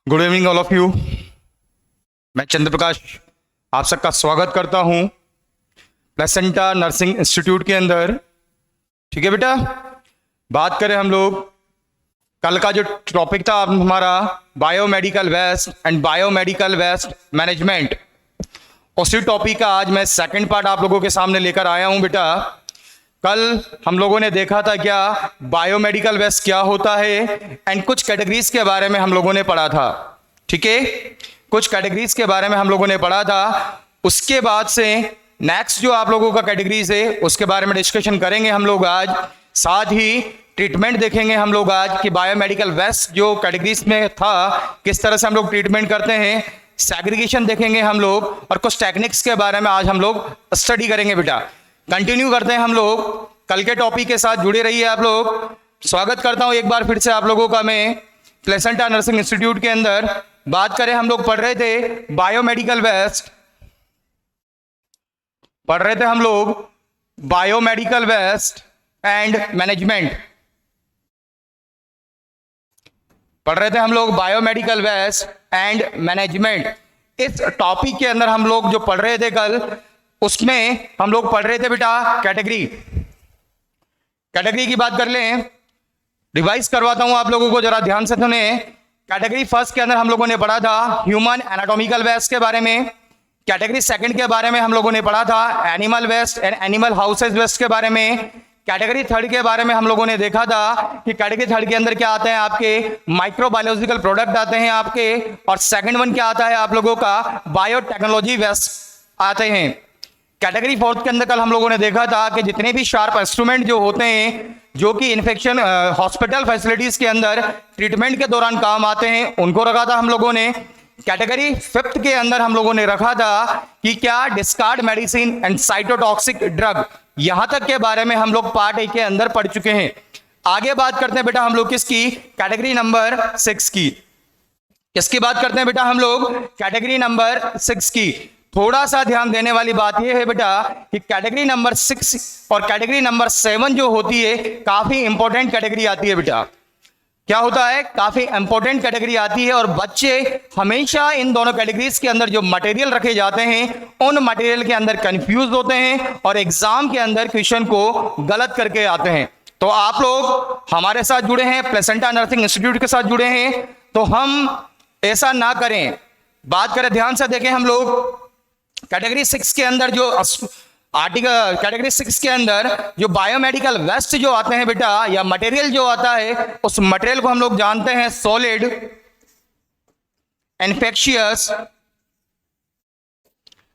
Good evening all of you. मैं चंद्र प्रकाश आप सबका स्वागत करता हूं प्लेसेंटा नर्सिंग इंस्टीट्यूट के अंदर। ठीक है बेटा, बात करें हम लोग, कल का जो टॉपिक था हमारा biomedical waste and biomedical waste management, उसी टॉपिक का आज मैं सेकंड पार्ट आप लोगों के सामने लेकर आया हूं बेटा। कल हम लोगों ने देखा था क्या बायोमेडिकल वेस्ट क्या होता है एंड कुछ कैटेगरीज के बारे में हम लोगों ने पढ़ा था। ठीक है, कुछ कैटेगरीज के बारे में हम लोगों ने पढ़ा था। उसके बाद से नेक्स्ट जो आप लोगों का कैटेगरीज है उसके बारे में डिस्कशन करेंगे हम लोग आज। साथ ही ट्रीटमेंट देखेंगे हम लोग आज कि बायोमेडिकल वेस्ट जो कैटेगरीज में था किस तरह से हम लोग ट्रीटमेंट करते हैं। सेग्रीगेशन देखेंगे हम लोग और कुछ टेक्निक्स के बारे में आज हम लोग स्टडी करेंगे बेटा। कंटिन्यू करते हैं हम लोग, कल के टॉपिक के साथ जुड़े रहिए आप लोग। स्वागत करता हूं एक बार फिर से आप लोगों का मैं प्लेसेंटा नर्सिंग इंस्टीट्यूट के अंदर। बात करें, हम लोग पढ़ रहे थे बायोमेडिकल वेस्ट, पढ़ रहे थे हम लोग बायोमेडिकल वेस्ट एंड मैनेजमेंट, पढ़ रहे थे हम लोग बायोमेडिकल वेस्ट एंड मैनेजमेंट। इस टॉपिक के अंदर हम लोग जो पढ़ रहे थे कल, उसमें हम लोग पढ़ रहे थे बेटा कैटेगरी की बात कर लें। रिवाइज करवाता हूं आप लोगों को, जरा ध्यान से सुने। कैटेगरी फर्स्ट के अंदर हम लोगों ने पढ़ा था ह्यूमन एनाटॉमिकल वेस्ट के बारे में। कैटेगरी सेकंड के बारे में हम लोगों ने पढ़ा था animal waste and animal houses waste के बारे में। कैटेगरी थर्ड के बारे में हम लोगों ने देखा था कि कैटेगरी थर्ड के अंदर क्या आते हैं आपके माइक्रोबायोलॉजिकल प्रोडक्ट आते हैं आपके, और सेकंड वन क्या आता है आप लोगों का बायोटेक्नोलॉजी वेस्ट आते हैं। कैटेगरी फोर्थ के अंदर कल हम लोगों ने देखा था कि जितने भी शार्प इंस्ट्रूमेंट जो होते हैं जो कि इन्फेक्शन हॉस्पिटल फैसिलिटीज के अंदर ट्रीटमेंट के दौरान काम आते हैं, उनको रखा था हम लोगों ने। कैटेगरी फिफ्थ के अंदर हम लोगों ने रखा था कि क्या discard medicine and cytotoxic drug, यहां तक के बारे में हम लोग पार्ट ए के अंदर पढ़ चुके हैं। आगे बात करते हैं बेटा हम लोग किसकी, कैटेगरी नंबर 6 की। किसकी बात करते हैं बेटा हम लोग, कैटेगरी नंबर 6 की। थोड़ा सा ध्यान देने वाली बात यह है बेटा कि कैटेगरी नंबर 6 और कैटेगरी नंबर 7 जो होती है काफी इंपॉर्टेंट कैटेगरी आती है बेटा। क्या होता है, काफी इंपॉर्टेंट कैटेगरी आती है, और बच्चे हमेशा इन दोनों कैटेगरीज के अंदर जो मटेरियल रखे जाते हैं उन मटेरियल के अंदर कंफ्यूज होते हैं और एग्जाम के अंदर क्वेश्चन को गलत करके आते हैं। तो आप लोग हमारे साथ जुड़े हैं, प्लेसेंटा नर्सिंग इंस्टीट्यूट के साथ जुड़े हैं, तो हम ऐसा ना करें। बात करें, ध्यान से देखें हम लोग कैटेगरी 6 के अंदर जो आर्टिकल, कैटेगरी 6 के अंदर जो बायोमेडिकल वेस्ट जो आते हैं बेटा, या मटेरियल जो आता है, उस मटेरियल को हम लोग जानते हैं सॉलिड इन्फेक्शियस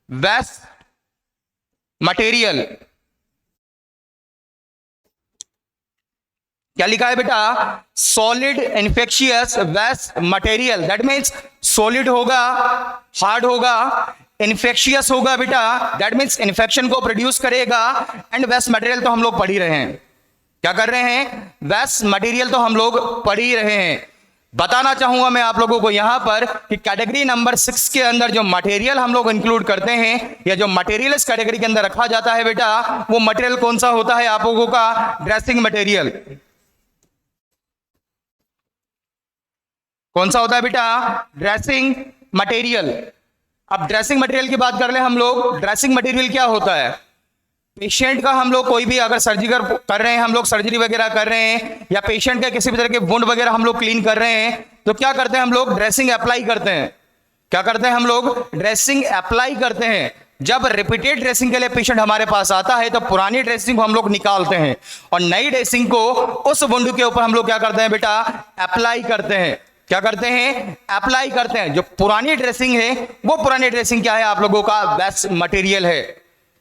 वेस्ट मटेरियल। क्या लिखा है बेटा, solid infectious waste material. That means solid होगा, हार्ड होगा, इन्फेक्शियस होगा बेटा, दैट मीन्स इन्फेक्शन को प्रोड्यूस करेगा, एंड वेस्ट मटेरियल तो हम लोग पढ़ ही रहे हैं। क्या कर रहे हैं, वेस्ट मटेरियल तो हम लोग पढ़ ही रहे हैं। बताना चाहूंगा मैं आप लोगों को यहां पर कि कैटेगरी नंबर 6 के अंदर जो मटेरियल हम लोग इंक्लूड करते हैं, या जो मटेरियल इस कैटेगरी के अंदर रखा जाता है बेटा, वो मटेरियल कौन सा होता है आप लोगों का, ड्रेसिंग मटेरियल। कौन सा होता है बेटा, ड्रेसिंग मटेरियल। अब ड्रेसिंग मटेरियल की बात कर ले हम लोग। ड्रेसिंग मटेरियल क्या होता है, पेशेंट का हम लोग कोई भी अगर सर्जरी कर रहे हैं, हम लोग सर्जरी वगैरह कर रहे हैं, या पेशेंट का किसी भी तरह के वुंड वगैरह हम लोग क्लीन कर रहे हैं, तो क्या करते हैं हम लोग, ड्रेसिंग अप्लाई करते हैं। क्या करते हैं हम लोग, ड्रेसिंग अप्लाई करते हैं। जब रिपीटेड ड्रेसिंग के लिए पेशेंट हमारे पास आता है तो पुरानी ड्रेसिंग को हम लोग निकालते हैं और नई ड्रेसिंग को उस वुंड के ऊपर हम लोग क्या करते हैं बेटा, अप्लाई करते हैं। क्या करते हैं, अप्लाई करते हैं। जो पुरानी ड्रेसिंग है वो पुरानी ड्रेसिंग क्या है आप लोगों का, वेस्ट मटेरियल है।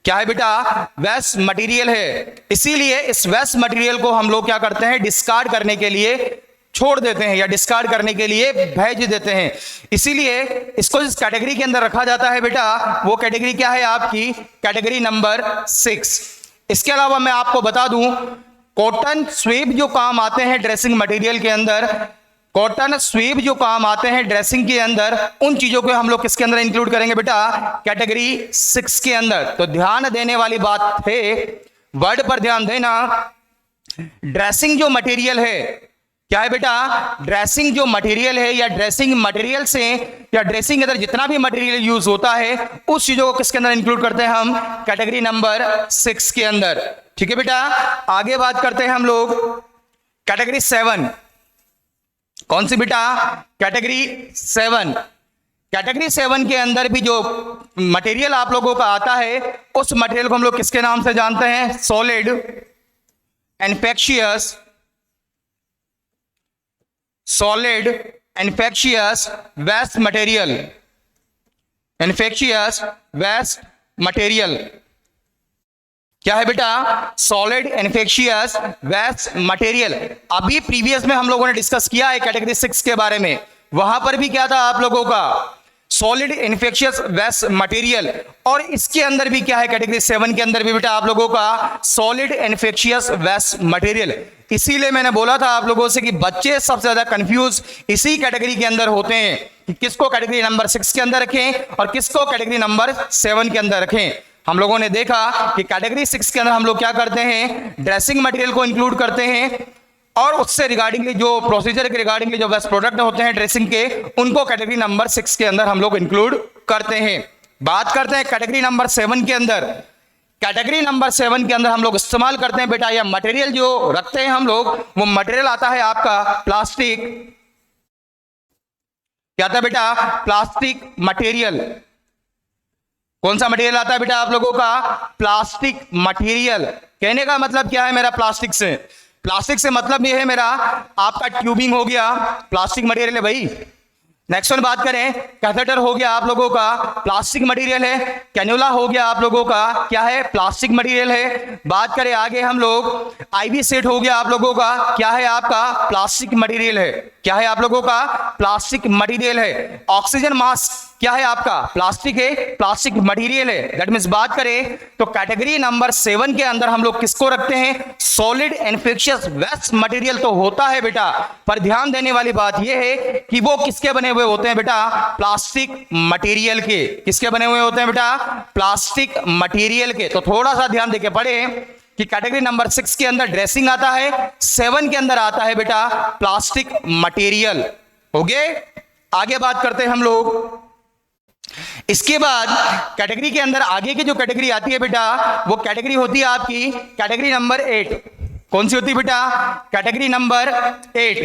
क्या है बेटा, वेस्ट मटेरियल है। इसीलिए इस वेस्ट मटेरियल को हम लोग क्या करते हैं, डिस्कार्ड करने के लिए छोड़ देते हैं या डिस्कार्ड करने के लिए भेज देते हैं। इसीलिए इसको इस कैटेगरी के अंदर रखा जाता है बेटा। वो कैटेगरी क्या है आपकी, कैटेगरी नंबर 6। इसके अलावा मैं आपको बता दूं, कॉटन स्वीप जो काम आते हैं ड्रेसिंग मटेरियल के अंदर, कॉटन स्वीप जो काम आते हैं ड्रेसिंग के अंदर, उन चीजों को हम लोग किसके अंदर इंक्लूड करेंगे बेटा, कैटेगरी 6 के अंदर। तो ध्यान देने वाली बात है, वर्ड पर ध्यान देना। ड्रेसिंग जो मटेरियल है क्या है बेटा, ड्रेसिंग जो मटेरियल है या ड्रेसिंग मटेरियल से या ड्रेसिंग के अंदर जितना भी मटेरियल यूज होता है उस चीजों को किसके अंदर इंक्लूड करते हैं हम, कैटेगरी नंबर 6 के अंदर। ठीक है बेटा, आगे बात करते हैं हम लोग कैटेगरी 7। कौन सी बेटा, कैटेगरी 7। कैटेगरी 7 के अंदर भी जो मटेरियल आप लोगों का आता है उस मटेरियल को हम लोग किसके नाम से जानते हैं, solid infectious, solid infectious waste material, infectious waste material. क्या है बेटा, सॉलिड इन्फेक्शियस वेस्ट मटेरियल। अभी प्रीवियस में हम लोगों ने डिस्कस किया है कैटेगरी 6 के बारे में, वहां पर भी क्या था आप लोगों का, सॉलिड इन्फेक्शियस वेस्ट मटेरियल। और इसके अंदर भी क्या है, कैटेगरी 7 के अंदर भी बेटा आप लोगों का सॉलिड इन्फेक्शियस वेस्ट मटेरियल। इसीलिए मैंने बोला था आप लोगों से कि बच्चे सबसे ज्यादा कंफ्यूज इसी कैटेगरी के अंदर होते हैं कि किसको कैटेगरी नंबर 6 के अंदर रखें और किसको कैटेगरी नंबर 7 के अंदर रखें। हम लोगों ने देखा कि कैटेगरी 6 के अंदर हम लोग क्या करते हैं, ड्रेसिंग मटेरियल को इंक्लूड करते हैं और उससे रिगार्डिंगली जो प्रोसीजर के रिगार्डिंगली जो वेस्ट प्रोडक्ट होते हैं ड्रेसिंग के, उनको कैटेगरी नंबर 6 के अंदर हम लोग इंक्लूड करते हैं। बात करते हैं कैटेगरी नंबर 7 के अंदर। कैटेगरी नंबर 7 के अंदर हम लोग इस्तेमाल करते हैं बेटा, या मटेरियल जो रखते हैं हम लोग, वो मटेरियल आता है आपका प्लास्टिक। क्या आता है बेटा, प्लास्टिक मटेरियल। कौन सा मटेरियल आता है बेटा आप लोगों का, प्लास्टिक मटेरियल। कहने का मतलब क्या है मेरा, प्लास्टिक से, प्लास्टिक से मतलब ये है मेरा आपका ट्यूबिंग हो गया, प्लास्टिक मटेरियल है भाई। नेक्स्ट वन बात करें, कैथेटर हो गया आप लोगों का, प्लास्टिक मटेरियल है। कैन्युला हो गया आप लोगों का, क्या है, प्लास्टिक मटेरियल है। बात करें आगे हम लोग, आईवी सेट हो गया आप लोगों का, क्या है आपका, प्लास्टिक मटेरियल है। क्या है आप लोगों का, प्लास्टिक मटेरियल है। ऑक्सीजन मास्क क्या है आपका, प्लास्टिक है, प्लास्टिक मटेरियल है। दैट मींस बात करें तो कैटेगरी नंबर 7 के अंदर हम लोग किसको रखते हैं, सॉलिड इन्फेक्शियस वेस्ट मटेरियल तो होता है बेटा, पर ध्यान देने वाली बात यह है कि वो किसके बने हुए होते हैं बेटा, प्लास्टिक मटेरियल के। किसके बने हुए होते हैं बेटा, प्लास्टिक मटेरियल के। तो थोड़ा सा ध्यान देके पढ़े कि कैटेगरी नंबर 6 के अंदर ड्रेसिंग आता है, 7 के अंदर आता है बेटा प्लास्टिक मटेरियल। हो गए, आगे बात करते हैं हम लोग। इसके बाद कैटेगरी के अंदर आगे की जो कैटेगरी आती है बेटा, वो कैटेगरी होती है आपकी कैटेगरी नंबर 8। कौन सी होती है बेटा, कैटेगरी नंबर 8।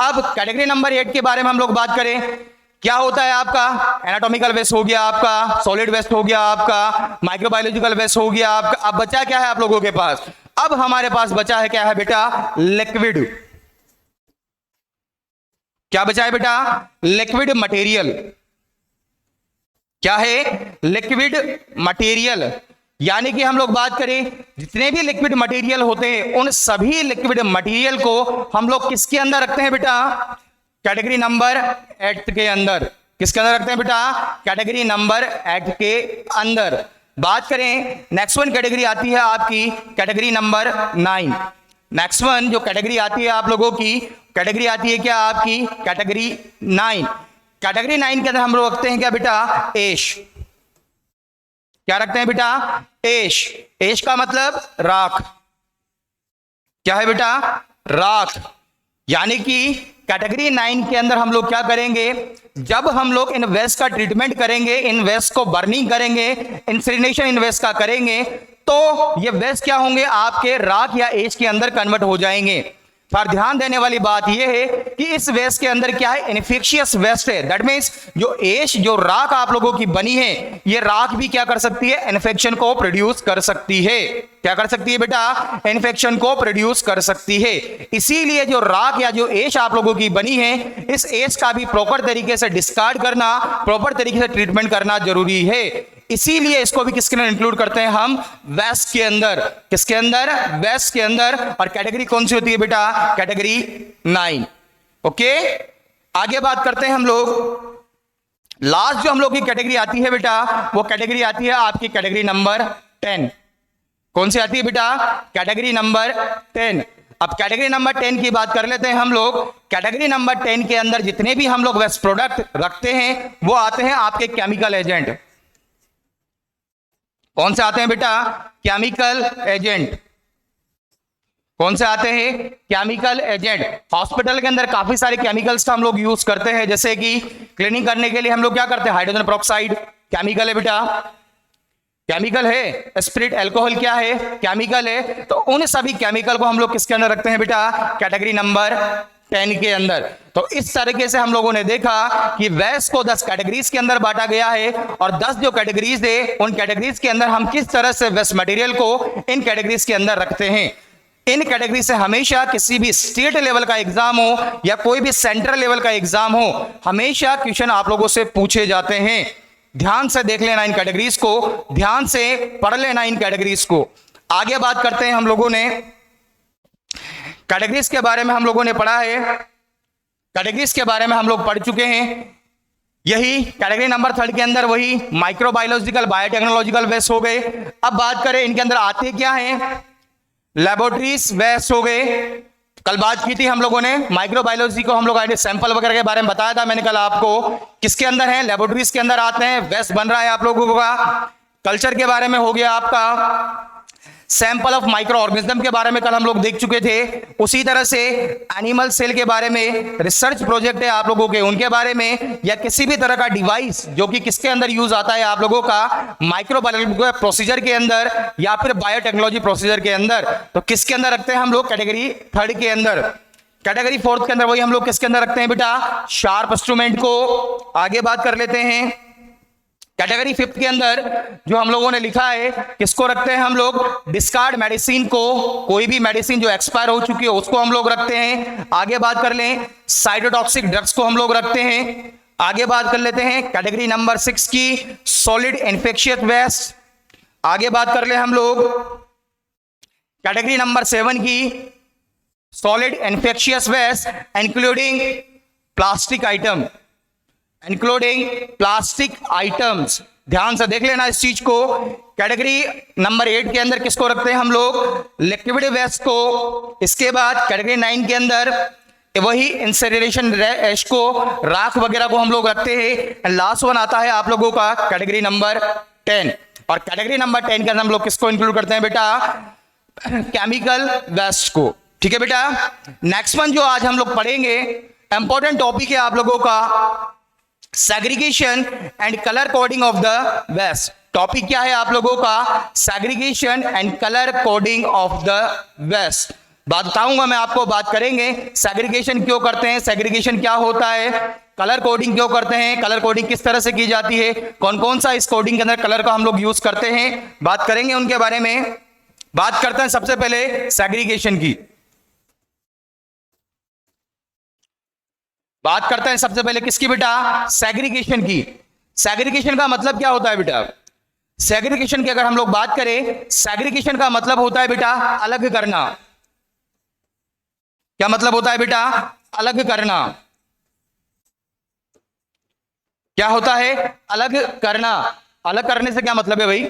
अब कैटेगरी नंबर 8 के बारे में हम लोग बात करें, क्या होता है आपका, एनाटॉमिकल वेस्ट हो गया आपका, सॉलिड वेस्ट हो गया आपका, माइक्रोबायोलॉजिकल वेस्ट हो गया आपका। अब बचा क्या है आप लोगों के पास, अब हमारे पास बचा है क्या है बेटा, लिक्विड। क्या बचा है बेटा, लिक्विड मटेरियल। क्या है, लिक्विड मटेरियल। यानी कि हम लोग बात करें जितने भी लिक्विड मटेरियल होते हैं उन सभी लिक्विड मटेरियल को हम लोग किसके अंदर रखते हैं बेटा, कैटेगरी नंबर 8 के अंदर। किसके अंदर रखते हैं बेटा, कैटेगरी नंबर 8 के अंदर। बात करें नेक्स्ट वन कैटेगरी आती है आपकी कैटेगरी नंबर 9। नेक्स्ट वन जो कैटेगरी आती है आप लोगों की, कैटेगरी आती है क्या आपकी, कैटेगरी 9। कैटेगरी 9 के अंदर हम लोग रखते हैं क्या बेटा, एश। क्या रखते हैं बेटा, एश। एश का मतलब राख। क्या है बेटा, राख। यानी कि कैटेगरी 9 के अंदर हम लोग क्या करेंगे, जब हम लोग इन वेस्ट का ट्रीटमेंट करेंगे, इन वेस्ट को बर्निंग करेंगे, इंसिनरेशन इन वेस्ट का करेंगे, तो ये वेस्ट क्या होंगे, आपके राख या एश के अंदर कन्वर्ट हो जाएंगे। पर ध्यान देने वाली बात यह है कि इस वेस्ट के अंदर क्या है, इन्फेक्शियस वेस्ट है। दैट मींस जो एश, जो राख आप लोगों की बनी है, ये राख भी क्या कर सकती है, इन्फेक्शन को प्रोड्यूस कर सकती है। क्या कर सकती है बेटा, इन्फेक्शन को प्रोड्यूस कर सकती है। इसीलिए जो राख या जो एश आप लोगों की बनी है, इस एश का भी प्रॉपर तरीके से डिस्कार्ड करना, प्रॉपर तरीके से ट्रीटमेंट करना जरूरी है। इसीलिए इसको भी किसके अंदर इंक्लूड करते हैं हम, वेस्ट के अंदर। किसके अंदर, वेस्ट के अंदर। और कैटेगरी कौन सी होती है बेटा, कैटेगरी 9। ओके, आगे बात करते हैं हम लोग। लास्ट जो हम लोग की कैटेगरी आती है बेटा, वो कैटेगरी आती है आपकी कैटेगरी नंबर 10। कौन सी आती है बेटा, कैटेगरी नंबर 10। अब कैटेगरी नंबर 10 की बात कर लेते हैं हम लोग। कैटेगरी नंबर 10 के अंदर जितने भी हम लोग वेस्ट प्रोडक्ट रखते हैं वो आते हैं आपके केमिकल एजेंट। कौन से आते हैं बेटा, केमिकल एजेंट। कौन से आते हैं? Chemical agent. हॉस्पिटल के अंदर काफी सारे केमिकल्स का हम लोग यूज करते हैं, जैसे कि क्लीनिंग करने के लिए हम लोग क्या करते हैं? हाइड्रोजन पेरोक्साइड केमिकल है बेटा, केमिकल है। स्पिरिट अल्कोहल क्या है? केमिकल है। तो उन सभी केमिकल को हम लोग किसके अंदर रखते हैं बेटा? कैटेगरी नंबर 10 के अंदर। तो इस तरीके से हम लोगों ने देखा कि वेस्ट को 10 कैटेगरीज के अंदर बांटा गया है, और 10 जो कैटेगरीज है उन कैटेगरीज के अंदर हम किस तरह से वेस्ट मटेरियल को इन कैटेगरीज के अंदर रखते हैं। इन कैटेगरी से हमेशा किसी भी स्टेट लेवल का एग्जाम हो या कोई भी सेंट्रल लेवल का एग्जाम हो, हमेशा क्वेश्चन आप लोगों से पूछे जाते हैं। ध्यान से देख लेना इन कैटेगरीज को, ध्यान से पढ़ लेना इन कैटेगरीज को। आगे बात करते हैं, हम लोगों ने कैटेगरीज के बारे में हम लोगों ने पढ़ा है, कैटेगरीज के बारे में हम लोग पढ़ चुके हैं। यही कैटेगरी नंबर 3 के अंदर वही माइक्रोबायोलॉजिकल बायोटेक्नोलॉजिकल वेस्ट हो गए। अब बात करें इनके अंदर आते क्या हैं? लेबोरेटरीज वेस्ट हो गए। कल बात की थी हम लोगों ने माइक्रोबायोलॉजी को, हम लोग आए सैंपल वगैरह के बारे में बताया था मैंने कल आपको। किसके अंदर है? लेबोरेटरीज के अंदर आते हैं, वेस्ट बन रहा है आप लोगों का। कल्चर के बारे में हो गया आपका, सैंपल ऑफ माइक्रो ऑर्गेनिज्म के बारे में कल हम लोग देख चुके थे। उसी तरह से एनिमल सेल के बारे में रिसर्च प्रोजेक्ट है आप लोगों के, उनके बारे में, या किसी भी तरह का डिवाइस जो कि किसके अंदर यूज आता है आप लोगों का? माइक्रोबायोलॉजी प्रोसीजर के अंदर या फिर बायोटेक्नोलॉजी प्रोसीजर के अंदर। तो किसके अंदर रखते हैं हम लोग? कैटेगरी 3 के अंदर। कैटेगरी 4 के अंदर वही हम लोग किसके अंदर रखते हैं बेटा? शार्प इंस्ट्रूमेंट को। आगे बात कर लेते हैं, कैटेगरी 5 के अंदर जो हम लोगों ने लिखा है, किसको रखते हैं हम लोग? डिस्कार्ड मेडिसिन को। कोई भी मेडिसिन जो एक्सपायर हो चुकी है उसको हम लोग रखते हैं। आगे बात कर लें, साइटोटॉक्सिक ड्रग्स को हम लोग रखते हैं। आगे बात कर लेते हैं कैटेगरी नंबर 6 की, सॉलिड इन्फेक्शियस वेस्ट। आगे बात कर ले हम लोग कैटेगरी नंबर 7 की, solid infectious waste including plastic item, including plastic items. ध्यान से देख लेना इस चीज को। कैटेगरी नंबर 8 के अंदर किसको रखते हैं हम लोग? लिक्विड वेस्ट को। इसके बाद कैटेगरी 9 के अंदर वही इंसिनरेशन एश को, राख वगैरह को हम लोग रखते हैं। लास्ट वन आता है आप लोगों का कैटेगरी नंबर 10, और कैटेगरी नंबर 10 के अंदर हम लोग किसको इंक्लूड करते हैं बेटा? केमिकल वेस्ट को। ठीक है बेटा। नेक्स्ट वन जो आज हम लोग पढ़ेंगे, इंपॉर्टेंट टॉपिक है आप लोगों का, segregation and colour coding of the waste. Topic क्या है आप लोगों का? Segregation and colour coding of the waste. बात बताऊंगा मैं आपको, बात करेंगे सेग्रीगेशन क्यों करते हैं, सेग्रीगेशन क्या होता है, कलर कोडिंग क्यों करते हैं, कलर कोडिंग किस तरह से की जाती है, कौन कौन सा इस कोडिंग के अंदर कलर का हम लोग यूज करते हैं, बात करेंगे उनके बारे में। बात करते हैं सबसे पहले सेग्रीगेशन की। बात करते हैं सबसे पहले किसकी बेटा? सेग्रीगेशन की। सेग्रीगेशन का मतलब क्या होता है बेटा? सेग्रीगेशन की अगर हम लोग बात करें, सेग्रीगेशन का मतलब होता है बेटा अलग करना। क्या मतलब होता है बेटा? अलग करना। क्या होता है? अलग करना। अलग करने से क्या मतलब है भाई?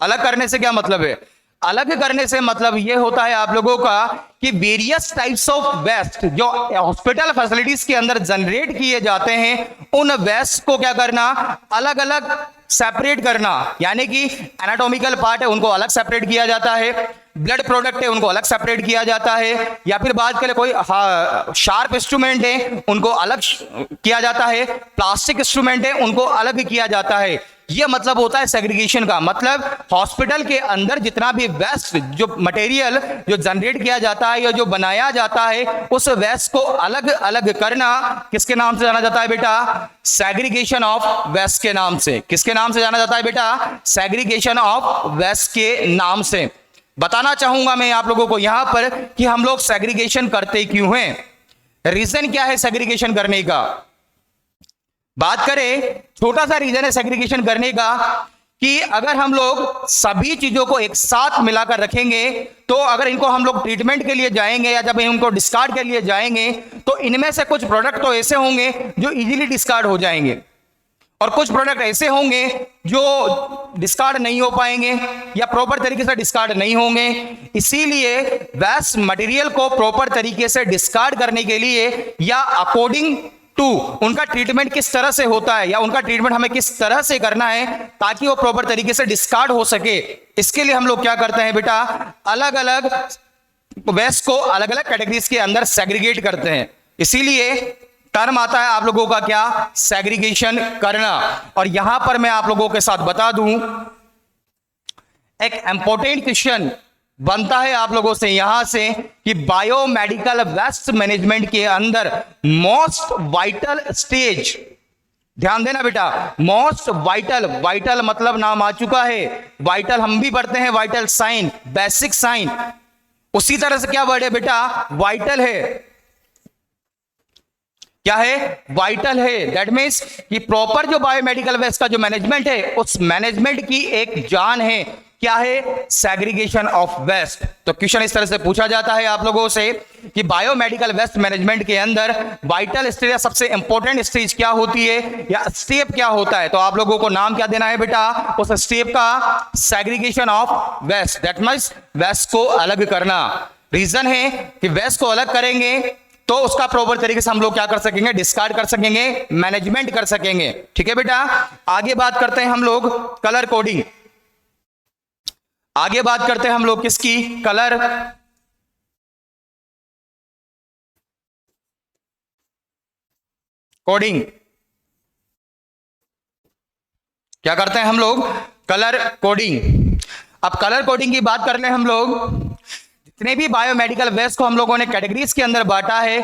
अलग करने से क्या मतलब है? अलग करने से मतलब यह होता है आप लोगों का कि वेरियस टाइप्स ऑफ वेस्ट जो हॉस्पिटल फैसिलिटीज के अंदर जनरेट किए जाते हैं, उन वेस्ट को क्या करना? अलग अलग सेपरेट करना। यानी कि एनाटॉमिकल पार्ट है उनको अलग सेपरेट किया जाता है, ब्लड प्रोडक्ट है उनको अलग सेपरेट किया जाता है, या फिर बात करें कोई शार्प इंस्ट्रूमेंट है उनको अलग किया जाता है, प्लास्टिक इंस्ट्रूमेंट है उनको अलग किया जाता है। यह मतलब होता है सेग्रीगेशन का। मतलब हॉस्पिटल के अंदर जितना भी वेस्ट जो मटेरियल जो जनरेट किया जाता है या जो बनाया जाता है, उस वेस्ट को अलग अलग करना किसके नाम से जाना जाता है बेटा? सेग्रीगेशन ऑफ वेस्ट के नाम से। किसके नाम से जाना जाता है बेटा? सेग्रीगेशन ऑफ वेस्ट के नाम से। बताना चाहूंगा मैं आप लोगों को यहां पर कि हम लोग सेग्रीगेशन करते क्यों हैं, रीजन क्या है सेग्रीगेशन करने का। बात करें, छोटा सा रीजन है सेग्रीगेशन करने का कि अगर हम लोग सभी चीजों को एक साथ मिलाकर रखेंगे, तो अगर इनको हम लोग ट्रीटमेंट के लिए जाएंगे या जब इनको डिस्कार्ड के लिए जाएंगे, तो इनमें से कुछ प्रोडक्ट तो ऐसे होंगे जो इजीली डिस्कार्ड हो जाएंगे, और कुछ प्रोडक्ट ऐसे होंगे जो डिस्कार्ड नहीं हो पाएंगे या प्रॉपर तरीके से डिस्कार्ड नहीं होंगे। इसीलिए वेस्ट मटेरियल को प्रॉपर तरीके से डिस्कार्ड करने के लिए या अकॉर्डिंग टू उनका ट्रीटमेंट किस तरह से होता है या उनका ट्रीटमेंट हमें किस तरह से करना है ताकि वो प्रॉपर तरीके से डिस्कार्ड हो सके, इसके लिए हम लोग क्या करते हैं बेटा? अलग अलग वेस्ट को अलग अलग कैटेगरीज के अंदर सेग्रीगेट करते हैं, इसीलिए टर्म आता है आप लोगों का क्या, सेग्रीगेशन करना। और यहां पर मैं आप लोगों के साथ बता दूं, एक इंपॉर्टेंट क्वेश्चन बनता है आप लोगों से यहां से कि बायोमेडिकल वेस्ट मैनेजमेंट के अंदर मोस्ट वाइटल स्टेज, ध्यान देना बेटा, मोस्ट वाइटल, वाइटल मतलब नाम आ चुका है, वाइटल हम भी पढ़ते हैं, वाइटल साइन, बेसिक साइन, उसी तरह से क्या वर्ड है बेटा, वाइटल है। क्या है, वाइटल है। दैट मीन्स कि प्रॉपर जो बायोमेडिकल वेस्ट का जो मैनेजमेंट है, उस मैनेजमेंट की एक जान है, क्या है, सेग्रीगेशन ऑफ वेस्ट। तो क्वेश्चन इस तरह से पूछा जाता है आप लोगों से कि बायोमेडिकल वेस्ट मैनेजमेंट के अंदर वाइटल स्टेज या सबसे इंपॉर्टेंट स्टेज क्या होती है या स्टेप क्या होता है, तो आप लोगों को नाम क्या देना है बेटा, उस स्टेप का, segregation of waste. That means waste को अलग करना। रीजन है कि वेस्ट को अलग करेंगे तो उसका प्रॉपर तरीके से हम लोग क्या कर सकेंगे, डिस्कार्ड कर सकेंगे, मैनेजमेंट कर सकेंगे। ठीक है बेटा, आगे बात करते हैं हम लोग कलर कोडिंग। आगे बात करते हैं हम लोग किसकी, कलर कोडिंग। क्या करते हैं हम लोग, कलर कोडिंग। अब कलर कोडिंग की बात कर लें हम लोग, जितने भी बायोमेडिकल वेस्ट को हम लोगों ने कैटेगरीज के अंदर बांटा है,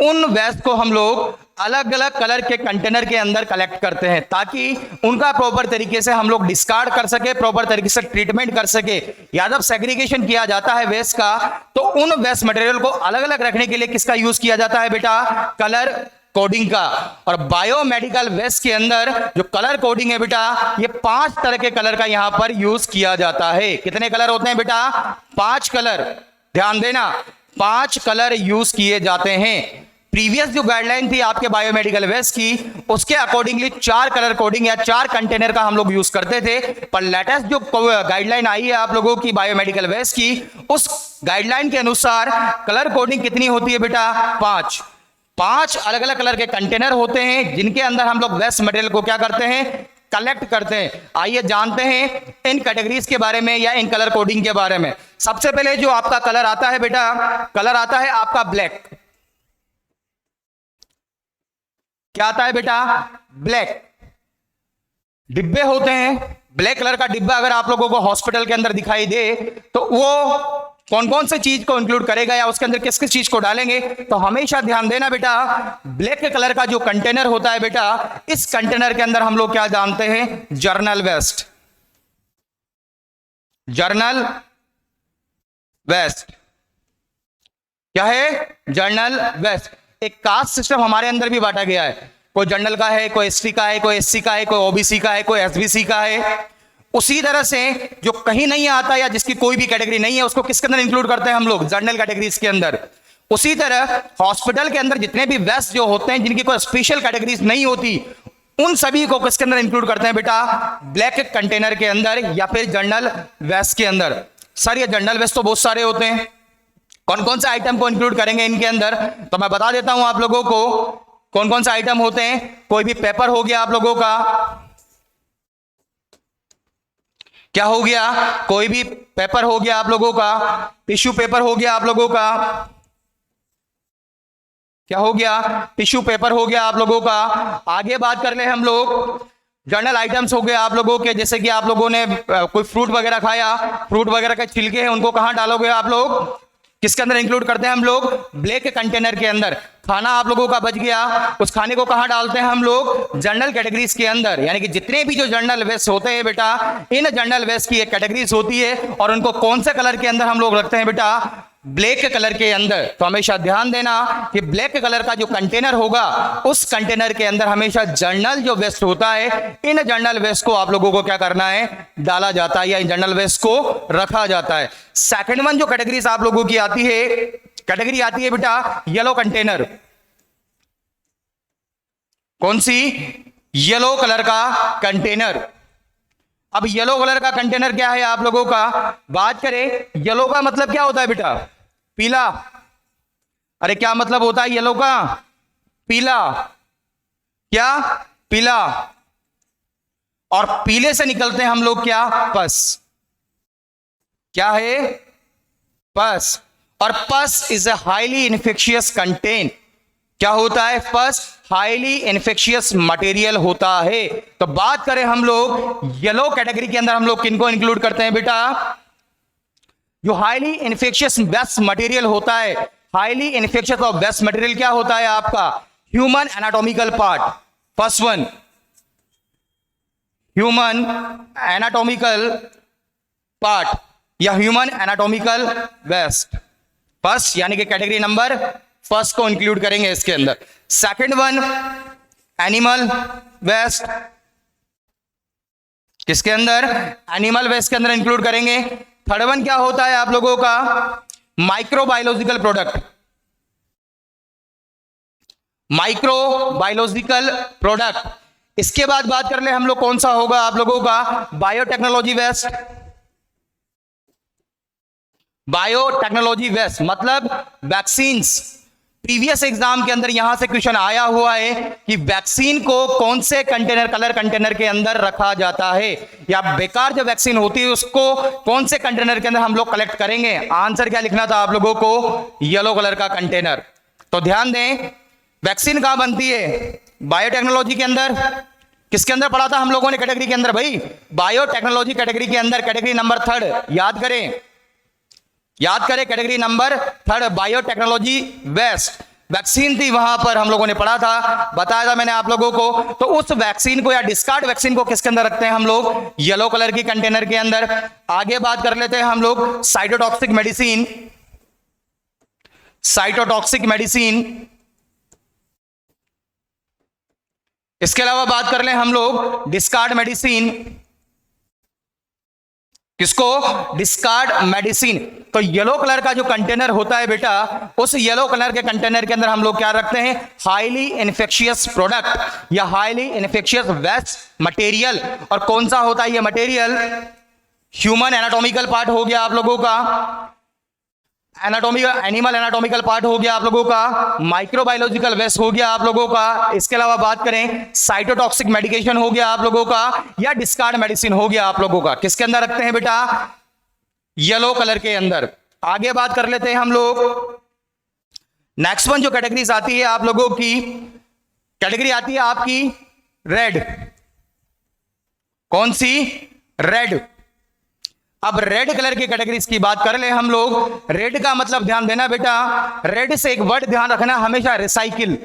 उन वेस्ट को हम लोग अलग अलग कलर के कंटेनर के अंदर कलेक्ट करते हैं ताकि उनका प्रॉपर तरीके से हम लोग डिस्कार्ड कर सके, प्रॉपर तरीके से ट्रीटमेंट कर सके। या जब सेग्रीगेशन किया जाता है वेस्ट का, तो उन वेस्ट मटेरियल को अलग अलग रखने के लिए किसका यूज किया जाता है बेटा, कलर कोडिंग का। और बायोमेडिकल वेस्ट के अंदर जो कलर कोडिंग है बेटा, ये 5 तरह के कलर का यहां पर यूज किया जाता है। कितने कलर होते हैं बेटा, 5 कलर, ध्यान देना, 5 कलर यूज किए जाते हैं। प्रीवियस जो गाइडलाइन थी आपके बायोमेडिकल वेस्ट की, उसके अकॉर्डिंगली 4 कलर कोडिंग या 4 कंटेनर का हम लोग यूज करते थे। पर लेटेस्ट जो गाइडलाइन आई है आप लोगों की बायोमेडिकल वेस्ट की, उस गाइडलाइन के अनुसार कलर कोडिंग कितनी होती है बेटा, 5 अलग अलग कलर के कंटेनर होते हैं जिनके अंदर हम लोग वेस्ट मटेरियल को क्या करते हैं, कलेक्ट करते हैं। आइए जानते हैं इन कैटेगरीज के बारे में या इन कलर कोडिंग के बारे में। सबसे पहले जो आपका कलर आता है बेटा, कलर आता है आपका ब्लैक। क्या आता है बेटा, ब्लैक। डिब्बे होते हैं, ब्लैक कलर का डिब्बा अगर आप लोगों को हॉस्पिटल के अंदर दिखाई दे तो वो कौन कौन से चीज को इंक्लूड करेगा या उसके अंदर किस किस चीज को डालेंगे, तो हमेशा ध्यान देना बेटा, ब्लैक कलर का जो कंटेनर होता है बेटा, इस कंटेनर के अंदर हम लोग क्या जानते हैं, जर्नल वेस्ट। जर्नल वेस्ट क्या है, जर्नल वेस्ट। एक कास्ट सिस्टम हमारे अंदर भी बांटा गया है, कोई जर्नल का है, कोई एसटी का है, कोई एससी का है, कोई ओबीसी का है, कोई एसबीसी का है। उसी तरह से जो कहीं नहीं आता या जिसकी कोई भी कैटेगरी नहीं है, उसको किसके अंदर इंक्लूड करते हैं हम लोग, जर्नल कैटेगरीज के अंदर। उसी तरह हॉस्पिटल के अंदर जितने भी वेस्ट जो होते हैं जिनकी कोई स्पेशल कैटेगरीज नहीं होती, उन सभी को किसके अंदर इंक्लूड करते हैं बेटा, ब्लैक कंटेनर के अंदर या फिर जर्नल वेस्ट के अंदर। सर ये जर्नल वेस्ट तो बहुत सारे होते हैं, कौन कौन से आइटम को इंक्लूड करेंगे इनके अंदर, तो मैं बता देता हूं आप लोगों को कौन कौन से आइटम होते हैं। कोई भी पेपर हो गया आप लोगों का, क्या हो गया, कोई भी पेपर हो गया आप लोगों का, टिश्यू पेपर हो गया आप लोगों का, क्या हो गया, टिश्यू पेपर हो गया आप लोगों का। आगे बात कर ले हम लोग, जर्नल आइटम्स हो गए आप लोगों के, जैसे कि आप लोगों ने कोई फ्रूट वगैरह खाया, फ्रूट वगैरह के छिलके हैं उनको कहां डालोगे आप लोग, किसके अंदर इंक्लूड करते हैं हम लोग, ब्लैक कंटेनर के अंदर। खाना आप लोगों का बच गया, उस खाने को कहां डालते हैं हम लोग, जर्नल कैटेगरीज के अंदर। यानी कि जितने भी जो जर्नल वेस्ट होते हैं बेटा, इन जर्नल वेस्ट की एक कैटेगरीज होती है और उनको कौन से कलर के अंदर हम लोग रखते हैं बेटा, ब्लैक कलर के अंदर। तो हमेशा ध्यान देना कि ब्लैक कलर का जो कंटेनर होगा, उस कंटेनर के अंदर हमेशा जर्नल जो वेस्ट होता है, इन जर्नल वेस्ट को आप लोगों को क्या करना है, डाला जाता है या इन जर्नल वेस्ट को रखा जाता है। सेकंड वन जो कैटेगरीज आप लोगों की आती है, कैटेगरी आती है बेटा येलो कंटेनर। कौन सी, येलो कलर का कंटेनर। अब येलो कलर का कंटेनर क्या है आप लोगों का, बात करें येलो का मतलब क्या होता है बेटा, पीला। अरे क्या मतलब होता है येलो का, पीला। क्या, पीला। और पीले से निकलते हैं हम लोग क्या, पस। क्या है, पस। और पस is a highly infectious content. क्या होता है? पस हाईली इन्फेक्शियस मटेरियल होता है। तो बात करें हम लोग येलो कैटेगरी के अंदर हम लोग किनको इंक्लूड करते हैं बेटा? जो हाईली इन्फेक्शियस वेस्ट मटेरियल होता है, हाईली इन्फेक्शियस और वेस्ट मटेरियल क्या होता है आपका? Human anatomical part. First one, human anatomical part या ह्यूमन एनाटॉमिकल वेस्ट। फर्स्ट यानी कि कैटेगरी नंबर फर्स्ट को इंक्लूड करेंगे इसके अंदर। Second one, animal waste. किसके अंदर? एनिमल वेस्ट के अंदर इंक्लूड करेंगे। थर्ड वन क्या होता है आप लोगों का? Microbiological product. Microbiological product. इसके बाद बात कर ले हम लोग कौन सा होगा आप लोगों का? Biotechnology waste. बायोटेक्नोलॉजी वेस्ट मतलब वैक्सीन्स। प्रीवियस एग्जाम के अंदर यहां से क्वेश्चन आया हुआ है कि वैक्सीन को कौन से कंटेनर, कलर कंटेनर के अंदर रखा जाता है, या बेकार जो वैक्सीन होती है उसको कौन से कंटेनर के अंदर हम लोग कलेक्ट करेंगे? आंसर क्या लिखना था आप लोगों को? येलो कलर का कंटेनर। तो ध्यान दें, वैक्सीन कहां बनती है? बायोटेक्नोलॉजी के अंदर। किसके अंदर पढ़ा था हम लोगों ने कैटेगरी के अंदर भाई? बायोटेक्नोलॉजी कैटेगरी के अंदर, कैटेगरी नंबर थर्ड। याद करें, याद करें, category number third biotechnology waste. Vaccine थी वहां पर हम लोगों ने पढ़ा था, बताया था मैंने आप लोगों को। तो उस वैक्सीन को या डिस्कार्ड वैक्सीन को किसके अंदर रखते हैं हम लोग? येलो कलर की कंटेनर के अंदर। आगे बात कर लेते हैं हम लोग साइटोटॉक्सिक मेडिसिन। Cytotoxic medicine. इसके अलावा बात कर ले हम लोग डिस्कार्ड मेडिसिन। किसको? Discard medicine. तो येलो कलर का जो कंटेनर होता है बेटा, उस येलो कलर के कंटेनर के अंदर हम लोग क्या रखते हैं? हाईली इन्फेक्शियस प्रोडक्ट या हाईली इन्फेक्शियस वेस्ट मटेरियल। और कौन सा होता है ये मटेरियल? ह्यूमन एनाटॉमिकल पार्ट हो गया आप लोगों का, एनाटॉमिकल एनिमल एनाटॉमिकल पार्ट हो गया आप लोगों का, माइक्रोबायोलॉजिकल वेस्ट हो गया आप लोगों का। इसके अलावा बात करें साइटोटॉक्सिक मेडिकेशन हो गया आप लोगों का, या डिस्कार्ड मेडिसिन हो गया आप लोगों का। किसके अंदर रखते हैं बेटा? येलो कलर के अंदर। आगे बात कर लेते हैं हम लोग नेक्स्ट वन जो कैटेगरीज आती है आप लोगों की, कैटेगरी आती है आपकी रेड। कौन सी? रेड। अब रेड कलर की कैटेगरीज की बात कर ले हम लोग। रेड का मतलब ध्यान देना बेटा, रेड से एक वर्ड ध्यान रखना हमेशा, रिसाइकिल।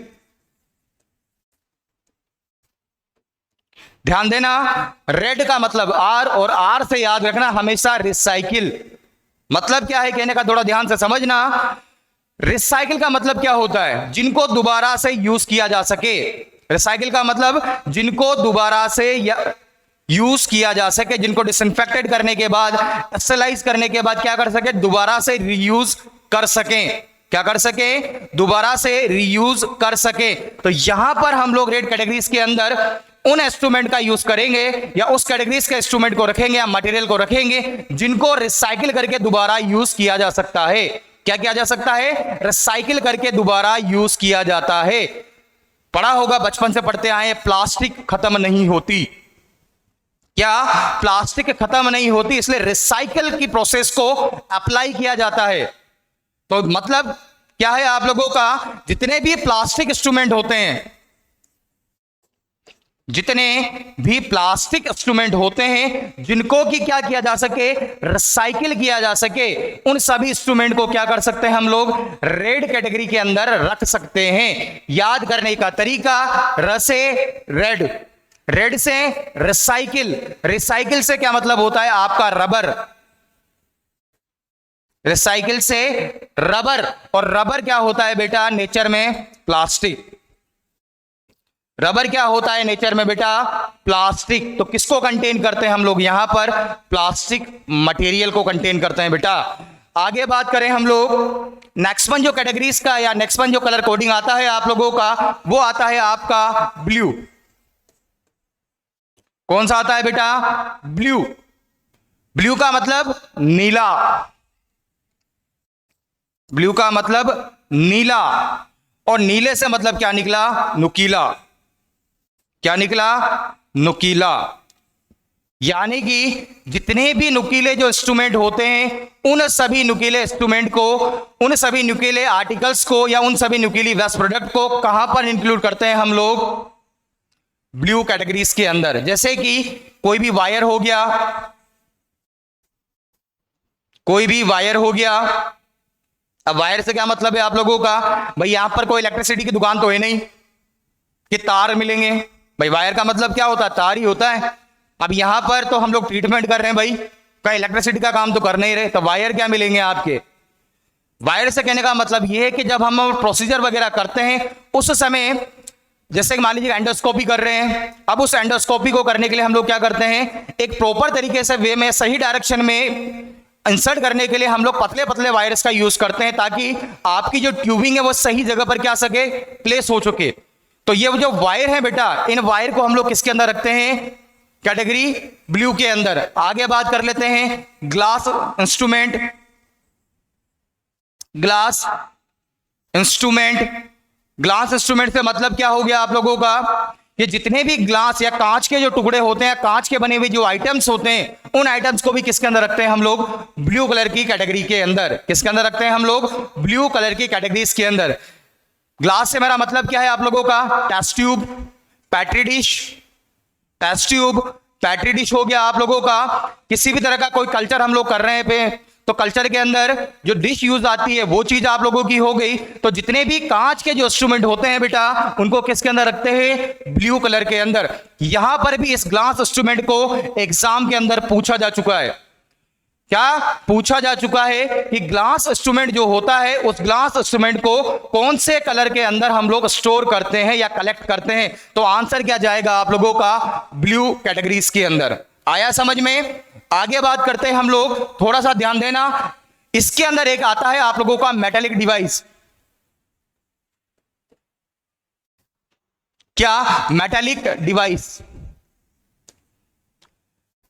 ध्यान देना, रेड का मतलब आर, और आर से याद रखना हमेशा रिसाइकिल। मतलब क्या है कहने का, थोड़ा ध्यान से समझना। रिसाइकिल का मतलब क्या होता है? जिनको दोबारा से यूज किया जा सके। रिसाइकिल का मतलब जिनको दोबारा से यूज किया जा सके, जिनको डिसइंफेक्टेड करने के बाद, स्टरलाइज करने के बाद क्या कर सके? दोबारा से रीयूज कर सके। क्या कर सके? दोबारा से रीयूज कर सके। तो यहां पर हम लोग रेड कैटेगरीज के अंदर उन इंस्ट्रूमेंट का यूज करेंगे, या उस कैटेगरीज के इंस्ट्रूमेंट को रखेंगे या मटेरियल को रखेंगे जिनको रिसाइकिल करके दोबारा यूज किया जा सकता है। क्या किया जा सकता है? रिसाइकिल करके दोबारा यूज किया जाता है। पढ़ा होगा, बचपन से पढ़ते आए, प्लास्टिक खत्म नहीं होती। क्या? प्लास्टिक खत्म नहीं होती, इसलिए रिसाइकिल की प्रोसेस को अप्लाई किया जाता है। तो मतलब क्या है आप लोगों का? जितने भी प्लास्टिक इंस्ट्रूमेंट होते हैं, जितने भी प्लास्टिक इंस्ट्रूमेंट होते हैं जिनको कि क्या किया जा सके? रिसाइकिल किया जा सके, उन सभी इंस्ट्रूमेंट को क्या कर सकते हैं हम लोग? रेड कैटेगरी के अंदर रख सकते हैं। याद करने का तरीका, र से रेड, रेड से रिसाइकिल, रिसाइकिल से क्या मतलब होता है आपका? रबर। रिसाइकिल से रबर, और रबर क्या होता है बेटा नेचर में? प्लास्टिक। रबर क्या होता है नेचर में बेटा? प्लास्टिक। तो किसको कंटेन करते हैं हम लोग यहां पर? प्लास्टिक मटेरियल को कंटेन करते हैं बेटा। आगे बात करें हम लोग नेक्स्ट वन जो कैटेगरीज का, या नेक्स्ट वन जो कलर कोडिंग आता है आप लोगों का, वो आता है आपका ब्लू। कौन सा आता है बेटा? ब्लू। ब्लू का मतलब नीला। ब्लू का मतलब नीला, और नीले से मतलब क्या निकला? नुकीला। क्या निकला? नुकीला। यानी कि जितने भी नुकीले जो इंस्ट्रूमेंट होते हैं उन सभी नुकीले इंस्ट्रूमेंट को, उन सभी नुकीले आर्टिकल्स को या उन सभी नुकीली वेस्ट प्रोडक्ट को कहां पर इंक्लूड करते हैं हम लोग? ब्लू कैटेगरीज के अंदर। जैसे कि कोई भी वायर हो गया, कोई भी वायर हो गया। अब वायर से क्या मतलब है आप लोगों का? भाई यहां पर कोई इलेक्ट्रिसिटी की दुकान तो है नहीं कि तार मिलेंगे। भाई वायर का मतलब क्या होता है? तार ही होता है। अब यहां पर तो हम लोग ट्रीटमेंट कर रहे हैं भाई, क्या इलेक्ट्रिसिटी का काम तो कर नहीं रहे, तो वायर क्या मिलेंगे आपके? वायर से कहने का मतलब यह है कि जब हम प्रोसीजर वगैरह करते हैं उस समय, जैसे कि मान लीजिए एंडोस्कोपी कर रहे हैं, अब उस एंडोस्कोपी को करने के लिए हम लोग क्या करते हैं, एक प्रॉपर तरीके से वे में, सही डायरेक्शन में इंसर्ट करने के लिए हम लोग पतले पतले वायर्स का यूज करते हैं ताकि आपकी जो ट्यूबिंग है वो सही जगह पर क्या सके, प्लेस हो चुके। तो ये जो वायर है बेटा, इन वायर को हम लोग किसके अंदर रखते हैं? कैटेगरी ब्लू के अंदर। आगे बात कर लेते हैं glass instrument. Glass instrument, glass instrument से मतलब क्या हो गया आप लोगों का? ये जितने भी ग्लास या कांच के जो टुकड़े होते हैं, कांच के बने हुए जो आइटम्स होते हैं, उन आइटम्स को भी किसके अंदर रखते हैं हम लोग? ब्लू कलर की कैटेगरी के अंदर। किसके अंदर रखते हैं हम लोग? ब्लू कलर की कैटेगरीज के अंदर। ग्लास से मेरा मतलब क्या है आप लोगों का? Test tube, petri dish, test tube, petri dish हो गया आप लोगों का। किसी भी तरह का कोई कल्चर हम लोग कर रहे हैं पे, तो कल्चर के अंदर जो डिश यूज आती है वो चीज आप लोगों की हो गई। तो जितने भी कांच के जो इंस्ट्रूमेंट होते हैं बेटा, उनको किसके अंदर रखते हैं? ब्लू कलर के अंदर। यहां पर भी इस ग्लास इंस्ट्रूमेंट को एग्जाम के अंदर पूछा जा चुका है। क्या पूछा जा चुका है कि ग्लास इंस्ट्रूमेंट जो होता है, उस ग्लास इंस्ट्रूमेंट को कौन से कलर के अंदर हम लोग स्टोर करते हैं या कलेक्ट करते हैं? तो आंसर क्या जाएगा आप लोगों का? ब्लू कैटेगरीज के अंदर। आया समझ में? आगे बात करते हैं हम लोग, थोड़ा सा ध्यान देना। इसके अंदर एक आता है आप लोगों का मेटालिक डिवाइस। क्या? Metallic device.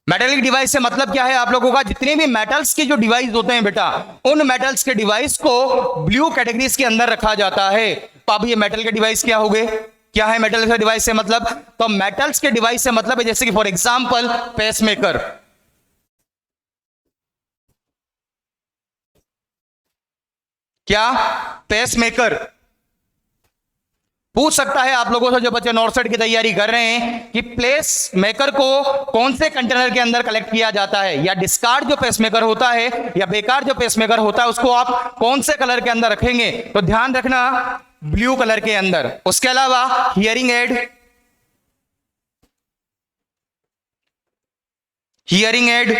मेटालिक डिवाइस से मतलब क्या है आप लोगों का? जितने भी मेटल्स के जो डिवाइस होते हैं बेटा, उन मेटल्स के डिवाइस को ब्लू कैटेगरीज के अंदर रखा जाता है। तो अब ये मेटल के डिवाइस क्या हो गए? क्या है मेटल के डिवाइस से मतलब? तो मेटल्स के डिवाइस से मतलब है जैसे कि फॉर एग्जांपल पेसमेकर। क्या? पेसमेकर। पूछ सकता है आप लोगों से जो बच्चे नॉर्सेट की तैयारी कर रहे हैं कि प्लेस मेकर को कौन से कंटेनर के अंदर कलेक्ट किया जाता है, या डिस्कार्ड जो पेसमेकर होता है या बेकार जो पेसमेकर होता है उसको आप कौन से कलर के अंदर रखेंगे? तो ध्यान रखना, ब्लू कलर के अंदर। उसके अलावा हियरिंग एड, हियरिंग एड,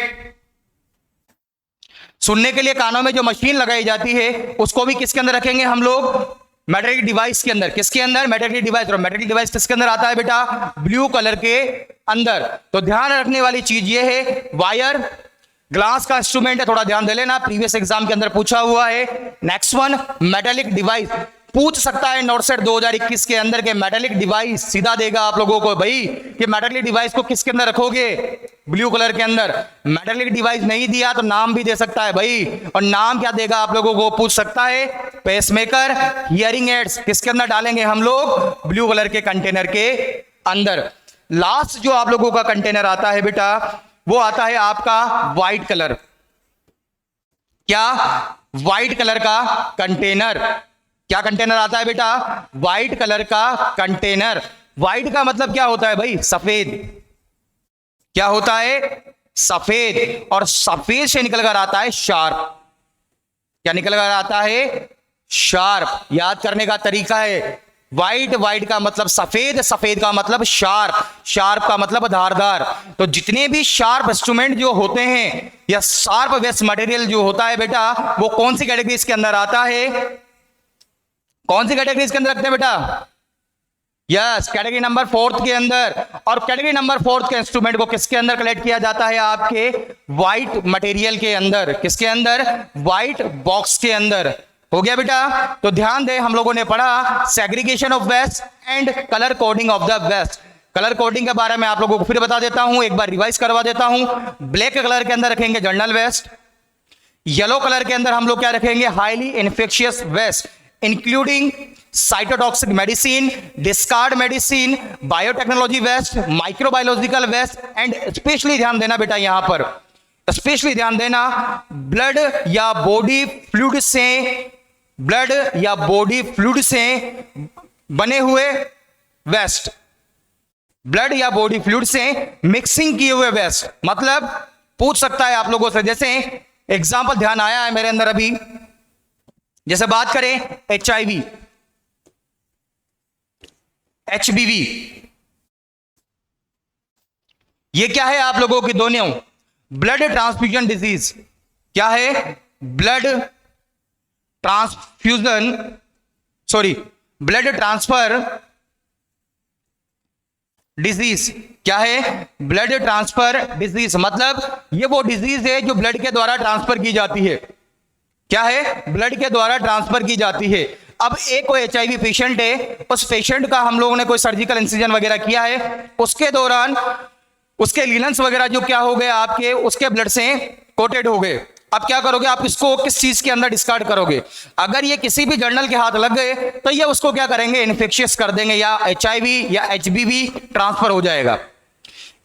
सुनने के लिए कानों में जो मशीन लगाई जाती है उसको भी किसके अंदर रखेंगे हम लोग? मेटालिक डिवाइस के अंदर। किसके अंदर? Metallic device. और मेटालिक डिवाइस किसके अंदर आता है बेटा? ब्लू कलर के अंदर। तो ध्यान रखने वाली चीज ये है, वायर ग्लास का इंस्ट्रूमेंट है, थोड़ा ध्यान दे लेना, प्रीवियस एग्जाम के अंदर पूछा हुआ है। Next one, metallic device. पूछ सकता है नॉर्सेट 2021 के अंदर के मेटालिक डिवाइस, सीधा देगा आप लोगों को भाई कि मेटालिक डिवाइस को किसके अंदर रखोगे? ब्लू कलर के अंदर। मेटालिक डिवाइस नहीं दिया तो नाम भी दे सकता है भाई, और नाम क्या देगा आप लोगों को? पूछ सकता है पेसमेकर, हियरिंग एड्स किसके अंदर डालेंगे हम लोग? ब्लू कलर के कंटेनर के अंदर। लास्ट जो आप लोगों का कंटेनर आता है बेटा, वो आता है आपका व्हाइट कलर। क्या? व्हाइट कलर का कंटेनर। क्या कंटेनर आता है बेटा? व्हाइट कलर का कंटेनर। व्हाइट का मतलब क्या होता है भाई? सफेद। क्या होता है? सफेद। और सफेद से निकलकर आता है शार्प। क्या निकलकर आता है? शार्प। याद करने का तरीका है, व्हाइट, व्हाइट का मतलब सफेद, सफेद का मतलब शार्प, शार्प का मतलब धारदार। तो जितने भी शार्प इंस्ट्रूमेंट जो होते हैं या शार्प वेस्ट मटेरियल जो होता है बेटा, वो कौन सी कैटेगरीज के अंदर आता है? कौन सी कैटेगरीज के अंदर रखते हैं बेटा? यस, कैटेगरी नंबर 4 के अंदर। और कैटेगरी नंबर 4 के इंस्ट्रूमेंट को किसके अंदर कलेक्ट किया जाता है? आपके व्हाइट मटेरियल के अंदर। किसके अंदर? व्हाइट बॉक्स के अंदर। हो गया बेटा? तो ध्यान दे, हम लोगों ने पढ़ा segregation of waste and colour coding of the waste. Colour coding के बारे में आप लोगों को फिर बता देता हूं, एक बार रिवाइज करवा देता हूं। ब्लैक कलर के अंदर रखेंगे जर्नल वेस्ट, येलो कलर के अंदर हम लोग क्या रखेंगे? Highly infectious waste, including cytotoxic medicine, discard medicine, biotechnology waste, microbiological waste and specially ध्यान देना बेटा, यहां पर स्पेशली ध्यान देना, ब्लड या बॉडी फ्लूइड से, ब्लड या बॉडी फ्लूइड से बने हुए वेस्ट, ब्लड या बॉडी फ्लूइड से मिक्सिंग किए हुए वेस्ट। मतलब पूछ सकता है आप लोगों से, जैसे एग्जांपल ध्यान आया है मेरे अंदर अभी, जैसे बात करें HIV, HBV, ये क्या है आप लोगों की दोनों ब्लड ट्रांसफ्यूजन डिजीज। क्या है? Blood transfusion, sorry blood transfer disease. क्या है? Blood transfer disease. मतलब ये वो डिजीज है जो ब्लड के द्वारा ट्रांसफर की जाती है। क्या है? ब्लड के द्वारा ट्रांसफर की जाती है। अब एक कोई HIV पेशेंट है, उस पेशेंट का हम लोगों ने कोई सर्जिकल इंसिजन वगैरह किया है, उसके दौरान उसके लिनन्स वगैरह जो क्या हो गए आपके, उसके ब्लड से कोटेड हो गए। अब क्या करोगे आप? इसको किस चीज के अंदर डिस्कार्ड करोगे? अगर ये किसी भी जर्नल के हाथ लग गए तो ये उसको क्या करेंगे? इन्फेक्शियस कर देंगे, या HIV या HBV ट्रांसफर हो जाएगा।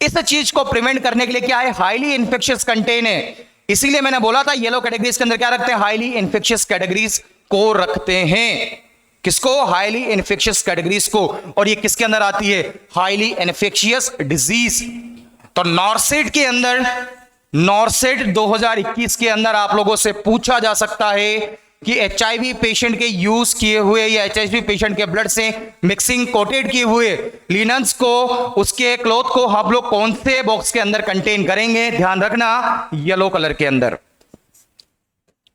इस चीज को प्रिवेंट करने के लिए क्या है? हाईली इन्फेक्शियस कंटेन है। इसीलिए मैंने बोला था येलो कैटेगरीज के अंदर क्या रखते हैं? हाईली इन्फेक्शियस कैटेगरीज को रखते हैं। किसको? हाईली इन्फेक्शियस कैटेगरीज को। और ये किसके अंदर आती है? Highly infectious disease. तो नॉर्सेट के अंदर, नॉर्सेट 2021 के अंदर आप लोगों से पूछा जा सकता है कि HIV पेशेंट के यूज किए हुए या HIV पेशेंट के ब्लड से मिक्सिंग कोटेड किए हुए लिनन्स को, उसके क्लॉथ को हम लोग कौन से बॉक्स के अंदर कंटेन करेंगे? ध्यान रखना, येलो कलर के अंदर।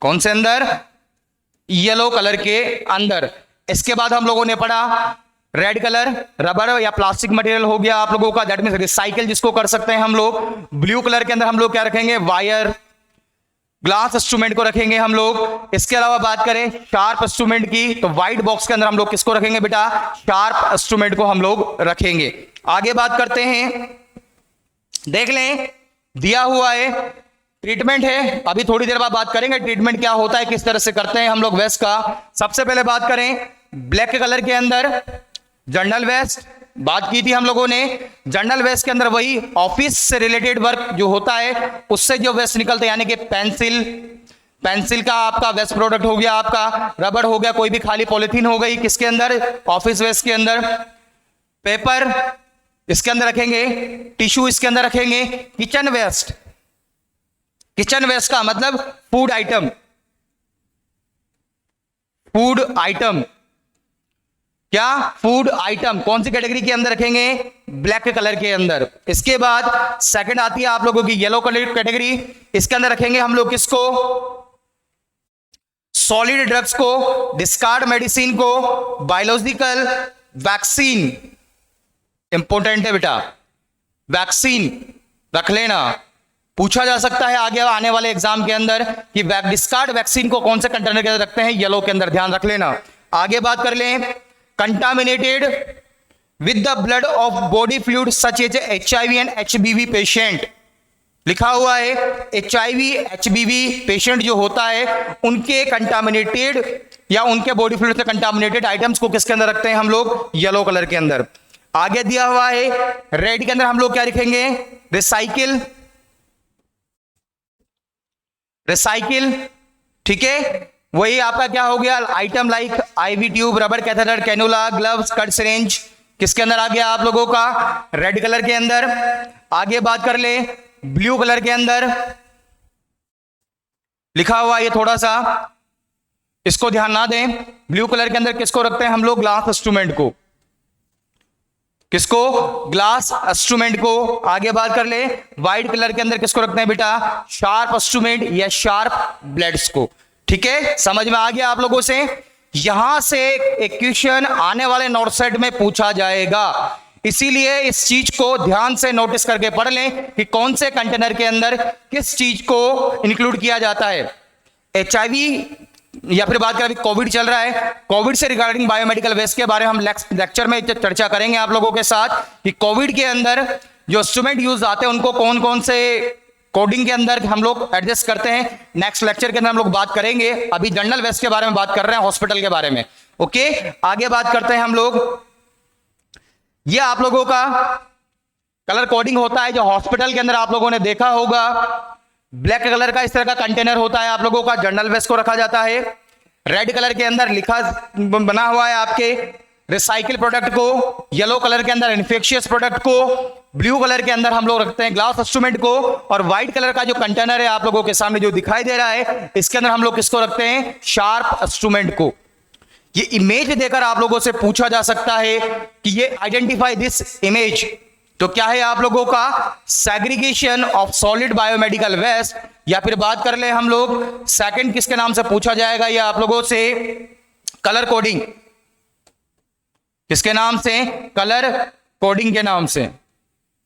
कौन से अंदर? येलो कलर के अंदर। इसके बाद हम लोगों ने पढ़ा रेड कलर, रबर या प्लास्टिक मटेरियल हो गया आप लोगों का, दैट मींस रिसाइकिल जिसको कर सकते हैं हम लोग। ब्लू कलर के अंदर हम लोग क्या रखेंगे? वायर, ग्लास इंस्ट्रूमेंट को रखेंगे हम लोग। इसके अलावा बात करें शार्प इंस्ट्रूमेंट की, तो व्हाइट बॉक्स के अंदर हम लोग किसको रखेंगे बेटा? शार्प इंस्ट्रूमेंट को हम लोग रखेंगे। आगे बात करते हैं, देख लें दिया हुआ है ट्रीटमेंट है, अभी थोड़ी देर बाद बात करेंगे ट्रीटमेंट क्या होता है, किस तरह से करते हैं हम लोग वेस्ट का। सबसे पहले बात करें ब्लैक कलर के अंदर जर्नल वेस्ट, बात की थी हम लोगों ने। जर्नल वेस्ट के अंदर वही ऑफिस से रिलेटेड वर्क जो होता है उससे जो वेस्ट निकलते हैं, यानी कि पेंसिल, पेंसिल का आपका वेस्ट प्रोडक्ट हो गया, आपका रबड़ हो गया, कोई भी खाली पॉलिथीन हो गई, किसके अंदर? ऑफिस वेस्ट के अंदर। पेपर इसके अंदर रखेंगे, टिश्यू इसके अंदर रखेंगे। किचन वेस्ट, किचन वेस्ट का मतलब फूड आइटम, फूड आइटम। क्या? Food item. कौन सी कैटेगरी के अंदर रखेंगे? ब्लैक कलर के अंदर। इसके बाद सेकंड आती है आप लोगों की येलो कलर कैटेगरी, इसके अंदर रखेंगे हम लोग किसको? सॉलिड ड्रग्स को, डिस्कार्ड मेडिसिन को, बायोलॉजिकल वैक्सीन। इंपॉर्टेंट है बेटा, वैक्सीन रख लेना, पूछा जा सकता है आगे आने वाले एग्जाम के अंदर कि डिस्कार्ड वैक्सीन को कौन से कंटेनर के अंदर रखते हैं? येलो के अंदर, ध्यान रख लेना। आगे बात कर लें contaminated with the blood of body fluid such as HIV and HBV patient. लिखा हुआ है HIV HBV पेशेंट जो होता है उनके कंटामिनेटेड या उनके बॉडी फ्लूइड से कंटामिनेटेड आइटम्स को किसके अंदर रखते हैं हम लोग? येलो कलर के अंदर। आगे दिया हुआ है रेड के अंदर हम लोग क्या लिखेंगे? रिसाइकिल, रिसाइकिल, ठीक है। वही आपका क्या हो गया? Item like IV tube, rubber catheter, cannula, gloves, cut syringe, किसके अंदर आ गया आप लोगों का? रेड कलर के अंदर। आगे बात कर ले ब्लू कलर के अंदर लिखा हुआ ये थोड़ा सा इसको ध्यान ना दें। ब्लू कलर के अंदर किसको रखते हैं हम लोग? ग्लास इंस्ट्रूमेंट को। किसको? ग्लास इंस्ट्रूमेंट को। आगे बात कर ले व्हाइट कलर के अंदर किसको रखते हैं बेटा? शार्प इंस्ट्रूमेंट या शार्प ब्लेड्स को। ठीक है, समझ में आ गया आप लोगों से? यहां से एक क्वेश्चन आने वाले नोट सेट में पूछा जाएगा, इसीलिए इस चीज को ध्यान से नोटिस करके पढ़ लें कि कौन से कंटेनर के अंदर किस चीज को इंक्लूड किया जाता है। HIV या फिर बात करें अभी कोविड चल रहा है, कोविड से रिगार्डिंग बायोमेडिकल वेस्ट के बारे में हम लेक्चर में चर्चा करेंगे आप लोगों के साथ कि कोविड के अंदर जो इंस्ट्रूमेंट यूज आते हैं उनको कौन कौन से कोडिंग के अंदर हम लोग एडजस्ट करते हैं। नेक्स्ट लेक्चर के अंदर हम लोग बात करेंगे। अभी जनरल वेस्ट के बारे में बात कर रहे हैं, हॉस्पिटल के बारे में। ओके, आगे बात करते हैं हम लोग। ये आप लोगों का कलर कोडिंग होता है जो हॉस्पिटल के अंदर आप लोगों ने देखा होगा। ब्लैक कलर का इस तरह का कंटेनर होता है आप लोगों का, जर्नल वेस्ट को रखा जाता है। रेड कलर के अंदर लिखा बना हुआ है आपके रिसाइकिल प्रोडक्ट को, येलो कलर के अंदर इन्फेक्शियस प्रोडक्ट को, ब्लू कलर के अंदर हम लोग रखते हैं ग्लास इंस्ट्रूमेंट को, और व्हाइट कलर का जो कंटेनर है आप लोगों के सामने जो दिखाई दे रहा है, इसके अंदर हम लोग किसको रखते हैं? शार्प इंस्ट्रूमेंट को। ये इमेज देकर आप लोगों से पूछा जा सकता है कि ये आइडेंटिफाई दिस इमेज, तो क्या है आप लोगों का? Segregation of solid biomedical waste, या फिर बात कर ले हम लोग सेकंड किसके नाम से पूछा जाएगा ये आप लोगों से? Colour coding. किसके नाम से? कलर कोडिंग के नाम से।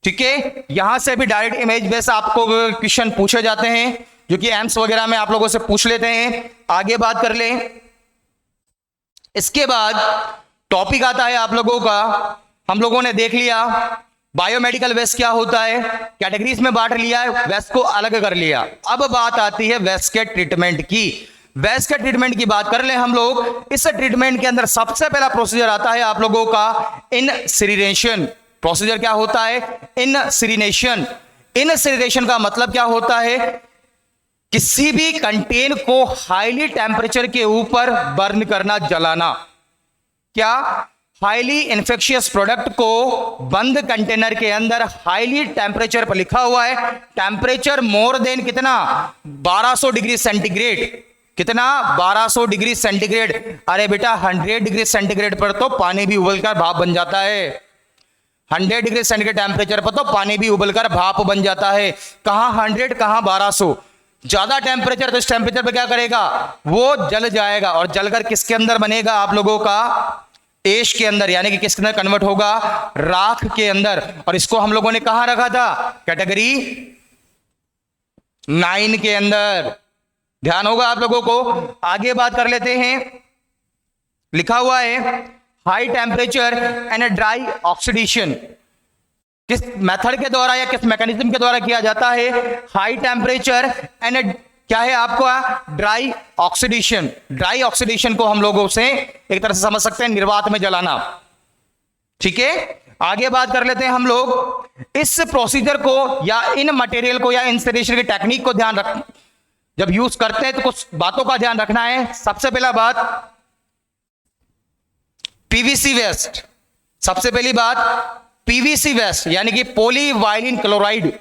ठीक है, यहां से भी डायरेक्ट इमेज बेस आपको क्वेश्चन पूछे जाते हैं जो कि एम्स वगैरह में आप लोगों से पूछ लेते हैं। आगे बात कर ले। इसके बाद टॉपिक आता है आप लोगों का, हम लोगों ने देख लिया बायोमेडिकल वेस्ट क्या होता है, कैटेगरीज में बांट लिया है, वेस्ट को अलग कर लिया। अब बात आती है वेस्ट के ट्रीटमेंट की। वेस्ट के ट्रीटमेंट की बात कर ले हम लोग। इस ट्रीटमेंट के अंदर सबसे पहला प्रोसीजर आता है आप लोगों का इनसिनरेशन। प्रोसीजर क्या होता है? इनसिनरेशन। इनसिनरेशन का मतलब क्या होता है? किसी भी कंटेन को हाईली टेम्परेचर के ऊपर बर्न करना, जलाना। क्या? हाईली इन्फेक्शियस प्रोडक्ट को बंद कंटेनर के अंदर हाईली टेम्परेचर पर लिखा हुआ है, टेम्परेचर मोर देन कितना? 1200 डिग्री सेंटीग्रेड। कितना? 1200 डिग्री सेंटीग्रेड। अरे बेटा 100 डिग्री सेंटीग्रेड पर तो पानी भी उबलकर भाप बन जाता है। 100 डिग्री सेंटीग्रेड टेम्परेचर पर तो पानी भी उबलकर भाप बन जाता है। कहां 100, कहां 1200? ज्यादा टेम्परेचर, तो इस टेम्परेचर पे क्या करेगा? वो जल जाएगा, और जलकर किसके अंदर बनेगा आप लोगों का? एश के अंदर, यानी कि किसके अंदर कन्वर्ट होगा? राख के अंदर। और इसको हम लोगों ने कहां रखा था? कैटेगरी 9 के अंदर। ध्यान होगा आप लोगों को। आगे बात कर लेते हैं। लिखा हुआ है high temperature and dry oxidation. किस मेथड के द्वारा या किस मैकेनिज्म के द्वारा किया जाता है? हाई टेम्परेचर एंड क्या है आपका? Dry oxidation. ड्राई ऑक्सीडेशन को हम लोगों से एक तरह से समझ सकते हैं निर्वात में जलाना। ठीक है, आगे बात कर लेते हैं हम लोग। इस प्रोसीजर को या इन मटेरियल को या इंस्टॉलेशन की टेक्निक को ध्यान रख, जब यूज करते हैं तो कुछ बातों का ध्यान रखना है। सबसे पहला बात, पीवीसी वेस्ट। सबसे पहली बात पीवीसी वेस्ट यानी कि पॉलीवाइलिन क्लोराइड।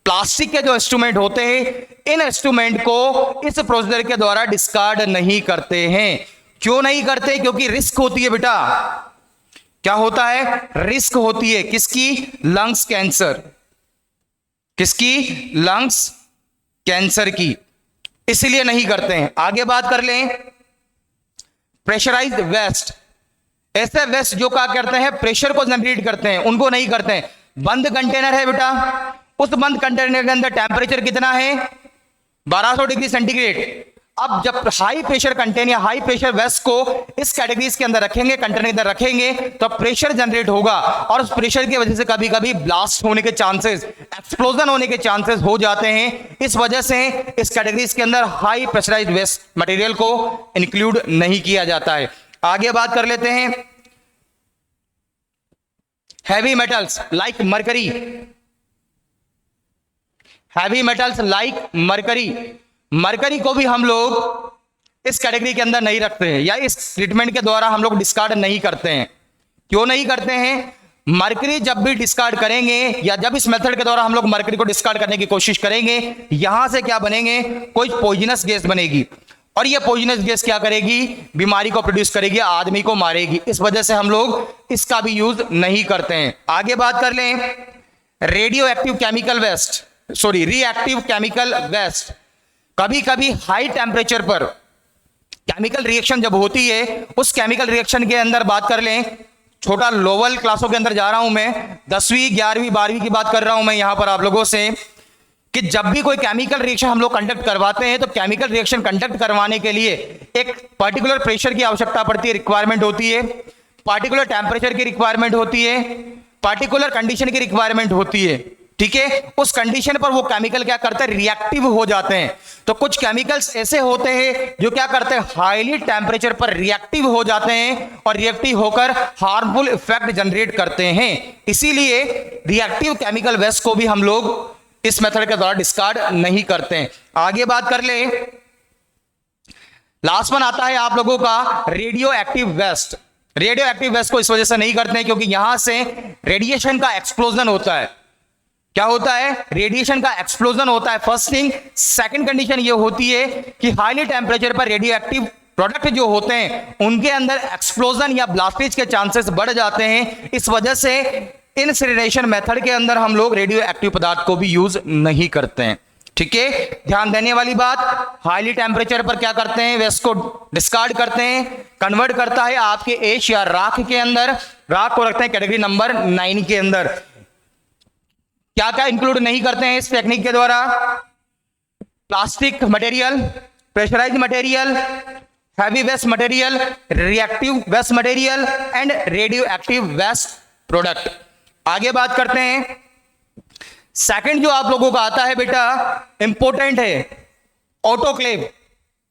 प्लास्टिक के जो इंस्ट्रूमेंट होते हैं, इन इंस्ट्रूमेंट को इस प्रोसीजर के द्वारा डिस्कार्ड नहीं करते हैं। क्यों नहीं करते? क्योंकि रिस्क होती है बेटा। क्या होता है? रिस्क होती है। किसकी? Lungs cancer. किसकी? लंग्स कैंसर की। इसलिए नहीं करते हैं। आगे बात कर लें प्रेशराइज्ड वेस्ट। ऐसे वेस्ट जो क्या करते हैं? प्रेशर को जनरेट करते हैं, उनको नहीं करते हैं। बंद कंटेनर है बेटा, उस बंद कंटेनर के अंदर टेम्परेचर कितना है? 1200 डिग्री सेंटीग्रेड। अब जब हाई प्रेशर कंटेनर या हाई प्रेशर वेस्ट को इस कैटेगरीज के अंदर रखेंगे, कंटेनर के अंदर रखेंगे, तो प्रेशर जनरेट होगा, और उस प्रेशर की वजह से कभी कभी ब्लास्ट होने के चांसेस, एक्सप्लोजन होने के चांसेस हो जाते हैं। इस वजह से इस कैटेगरीज के अंदर हाई प्रेशराइज्ड वेस्ट मटेरियल को इंक्लूड नहीं किया जाता है। आगे बात कर लेते हैं heavy metals like mercury. Heavy metals like mercury. Mercury को भी हम लोग इस कैटेगरी के अंदर नहीं रखते हैं, या इस ट्रीटमेंट के द्वारा हम लोग डिस्कार्ड नहीं करते हैं। क्यों नहीं करते हैं? मरकरी जब भी डिस्कार्ड करेंगे, या जब इस मेथड के द्वारा हम लोग मरकरी को डिस्कार्ड करने की कोशिश करेंगे, यहां से क्या बनेंगे? कोई पॉइजनस गैस बनेगी, और ये पॉइजनस गैस क्या करेगी? बीमारी को प्रोड्यूस करेगी, आदमी को मारेगी। इस वजह से हम लोग इसका भी यूज नहीं करते हैं। आगे बात कर लें radioactive chemical waste, sorry reactive chemical waste. कभी कभी हाई टेम्परेचर पर केमिकल रिएक्शन जब होती है, उस केमिकल रिएक्शन के अंदर बात कर लें, छोटा लोअर क्लासों के अंदर जा रहा हूं मैं, 10वीं 11वीं 12वीं की बात कर रहा हूं मैं यहां पर आप लोगों से, कि जब भी कोई केमिकल रिएक्शन हम लोग कंडक्ट करवाते हैं, तो केमिकल रिएक्शन कंडक्ट करवाने के लिए एक पर्टिकुलर प्रेशर की आवश्यकता पड़ती है, रिक्वायरमेंट होती है, पार्टिकुलर टेम्परेचर की रिक्वायरमेंट होती है, पार्टिकुलर कंडीशन की रिक्वायरमेंट होती है। ठीक है, उस कंडीशन पर वो केमिकल क्या करते हैं, रिएक्टिव हो जाते हैं। तो कुछ केमिकल्स ऐसे होते हैं जो क्या करते हैं, हाईली टेम्परेचर पर रिएक्टिव हो जाते हैं और रिएक्टिव होकर हार्मफुल इफेक्ट जनरेट करते हैं। इसीलिए रिएक्टिव केमिकल वेस्ट को भी हम लोग इस मेथड के द्वारा डिस्कार्ड नहीं करते हैं। आगे बात कर ले, लास्ट वन आता है आप लोगों का radioactive waste. Radioactive waste को इस वजह से नहीं करते हैं क्योंकि यहां से रेडिएशन का एक्सप्लोजन होता है। क्या होता है, रेडिएशन का एक्सप्लोजन होता है, फर्स्ट थिंग। सेकंड कंडीशन ये होती है कि हाईली टेम्परेचर पर रेडियो एक्टिव प्रोडक्ट जो होते हैं उनके अंदर एक्सप्लोजन या ब्लास्टेज के चांसेस बढ़ जाते हैं। इस वजह से इनसिनरेशन मेथड के अंदर हम लोग रेडियो एक्टिव पदार्थ को भी यूज नहीं करते हैं। ठीक है, ध्यान देने वाली बात, हाईली टेम्परेचर पर क्या करते हैं, वेस्ट को डिस्कार्ड करते हैं, कन्वर्ट करता है आपके एश या राख के अंदर। राख को रखते हैं कैटेगरी नंबर 9 के अंदर। क्या क्या इंक्लूड नहीं करते हैं इस टेक्निक के द्वारा, plastic material, pressurised material, heavy waste material, reactive waste material and radioactive waste product. आगे बात करते हैं, सेकंड जो आप लोगों का आता है बेटा इंपॉर्टेंट है ऑटोक्लेव।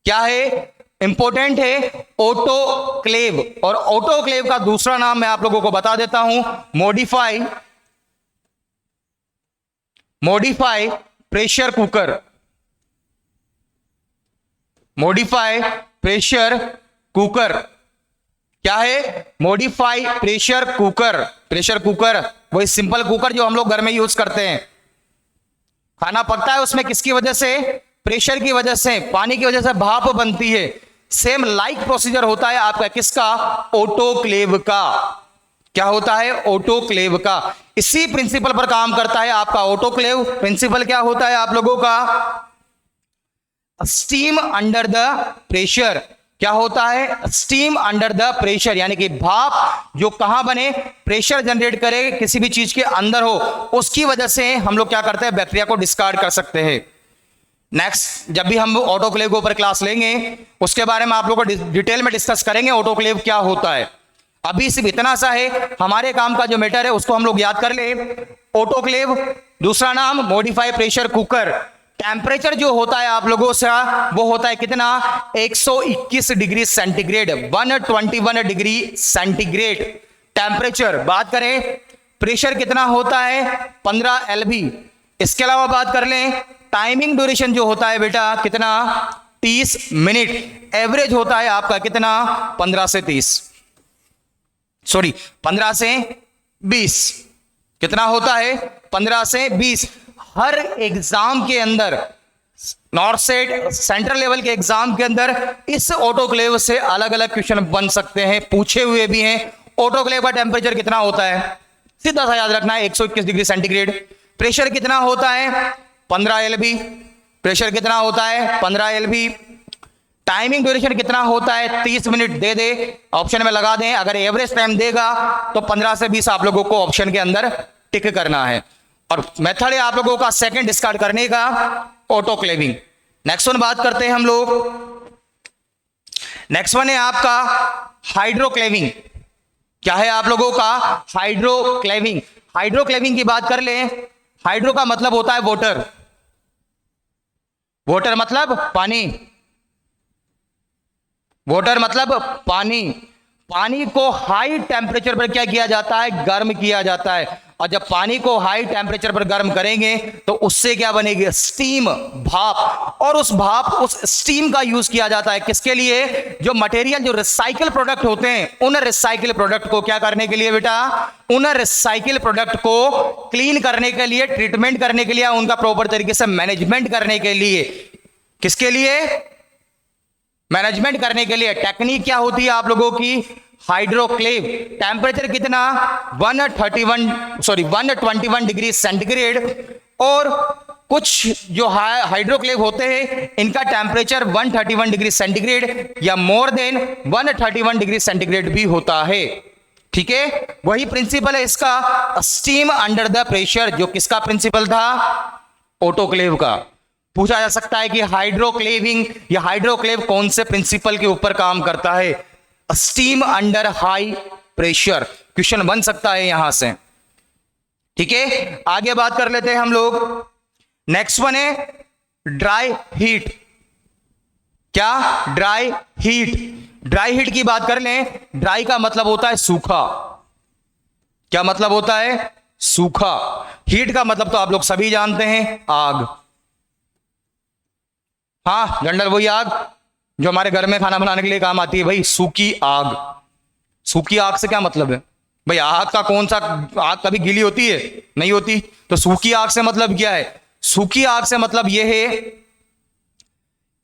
क्या है, इंपॉर्टेंट है ऑटोक्लेव। और ऑटोक्लेव का दूसरा नाम मैं आप लोगों को बता देता हूं, modify pressure cooker. Modify pressure cooker क्या है, modify pressure cooker. Pressure cooker वही सिंपल कुकर जो हम लोग घर में यूज करते हैं। खाना पकता है उसमें किसकी वजह से, प्रेशर की वजह से, पानी की वजह से भाप बनती है। सेम लाइक प्रोसीजर होता है आपका किसका, ऑटोक्लेव का। क्या होता है, ऑटोक्लेव का। इसी प्रिंसिपल पर काम करता है आपका ऑटोक्लेव। प्रिंसिपल क्या होता है आप लोगों का, स्टीम अंडर द प्रेशर। क्या होता है, स्टीम अंडर द प्रेशर, यानी कि भाप जो कहां बने, प्रेशर जनरेट करे किसी भी चीज के अंदर हो, उसकी वजह से हम लोग क्या करते हैं, बैक्टीरिया को डिस्कार्ड कर सकते हैं। नेक्स्ट जब भी हम ऑटोक्लेव के ऊपर क्लास लेंगे उसके बारे में आप लोगों को डिटेल में डिस्कस करेंगे ऑटोक्लेव क्या होता है। अभी सिर्फ इतना सा है, हमारे काम का जो मैटर है उसको हम लोग याद कर ले। ऑटोक्लेव, दूसरा नाम मॉडिफाई प्रेशर कुकर। टेम्परेचर जो होता है आप लोगों से वो होता है कितना, 121 degree centigrade, 121 degree centigrade temperature. बात करें प्रेशर कितना होता है, 15 LB। इसके अलावा बात कर लें टाइमिंग ड्यूरेशन जो होता है बेटा कितना, 30 मिनट। एवरेज होता है आपका कितना, 15 से 20। कितना होता है, 15 से 20। हर एग्जाम के अंदर, नॉर्थ सेट सेंट्रल लेवल के एग्जाम के अंदर इस ऑटोक्लेव से अलग अलग क्वेश्चन बन सकते हैं, पूछे हुए भी हैं। ऑटोक्लेव का टेम्परेचर कितना होता है, सीधा सा याद रखना है, 121 डिग्री सेंटीग्रेड। प्रेशर कितना होता है, 15 LB। प्रेशर कितना होता है, 15 LB। टाइमिंग ड्यूरेशन कितना होता है, 30 मिनट दे दे, ऑप्शन में लगा दें। अगर एवरेज टाइम देगा तो 15 से 20 आप लोगों को ऑप्शन के अंदर टिक करना है। और मेथड है आप लोगों का सेकंड डिस्कार्ड करने का, ऑटोक्लेविंग। नेक्स्ट वन बात करते हैं हम लोग, नेक्स्ट वन है आपका हाइड्रोक्लेविंग। क्या है आप लोगों का, हाइड्रोक्लेविंग। हाइड्रोक्लेविंग की बात कर लें, हाइड्रो का मतलब होता है वाटर, वाटर मतलब पानी, वाटर मतलब पानी। पानी को हाई टेम्परेचर पर क्या किया जाता है, गर्म किया जाता है। और जब पानी को हाई टेम्परेचर पर गर्म करेंगे तो उससे क्या बनेगी, स्टीम, भाप। और उस भाप, उस स्टीम का यूज किया जाता है किसके लिए, जो मटेरियल, जो रिसाइकिल प्रोडक्ट होते हैं, उन रिसाइकिल प्रोडक्ट को क्या करने के लिए बेटा, उन रिसाइकिल प्रोडक्ट को क्लीन करने के लिए, ट्रीटमेंट करने के लिए, उनका प्रॉपर तरीके से मैनेजमेंट करने के लिए। किसके लिए, मैनेजमेंट करने के लिए। टेक्निक क्या होती है आप लोगों की, हाइड्रोक्लेव। टेम्परेचर कितना, 121 डिग्री सेंटीग्रेड। और कुछ जो हाइड्रोक्लेव होते हैं इनका टेम्परेचर 131 डिग्री सेंटीग्रेड या मोर देन 131 डिग्री सेंटीग्रेड भी होता है। ठीक है, वही प्रिंसिपल है इसका, स्टीम अंडर द प्रेशर, जो किसका प्रिंसिपल था, ऑटोक्लेव का। पूछा जा सकता है कि हाइड्रोक्लेविंग या हाइड्रोक्लेव कौन से प्रिंसिपल के ऊपर काम करता है, steam under high pressure. Question बन सकता है यहां से। ठीक है, आगे बात कर लेते हैं हम लोग। नेक्स्ट वन है ड्राई हीट। क्या? Dry heat. ड्राई हीट की बात कर लें, ड्राई का मतलब होता है सूखा। क्या मतलब होता है? सूखा। हीट का मतलब तो आप लोग सभी जानते हैं, आग। हाँ जनरल, वही आग जो हमारे घर में खाना बनाने के लिए काम आती है भाई, सूखी आग। सूखी आग से क्या मतलब है भाई? आग का कौन सा आग कभी गीली होती है? नहीं होती। तो सूखी आग से मतलब क्या है? सूखी आग से मतलब यह है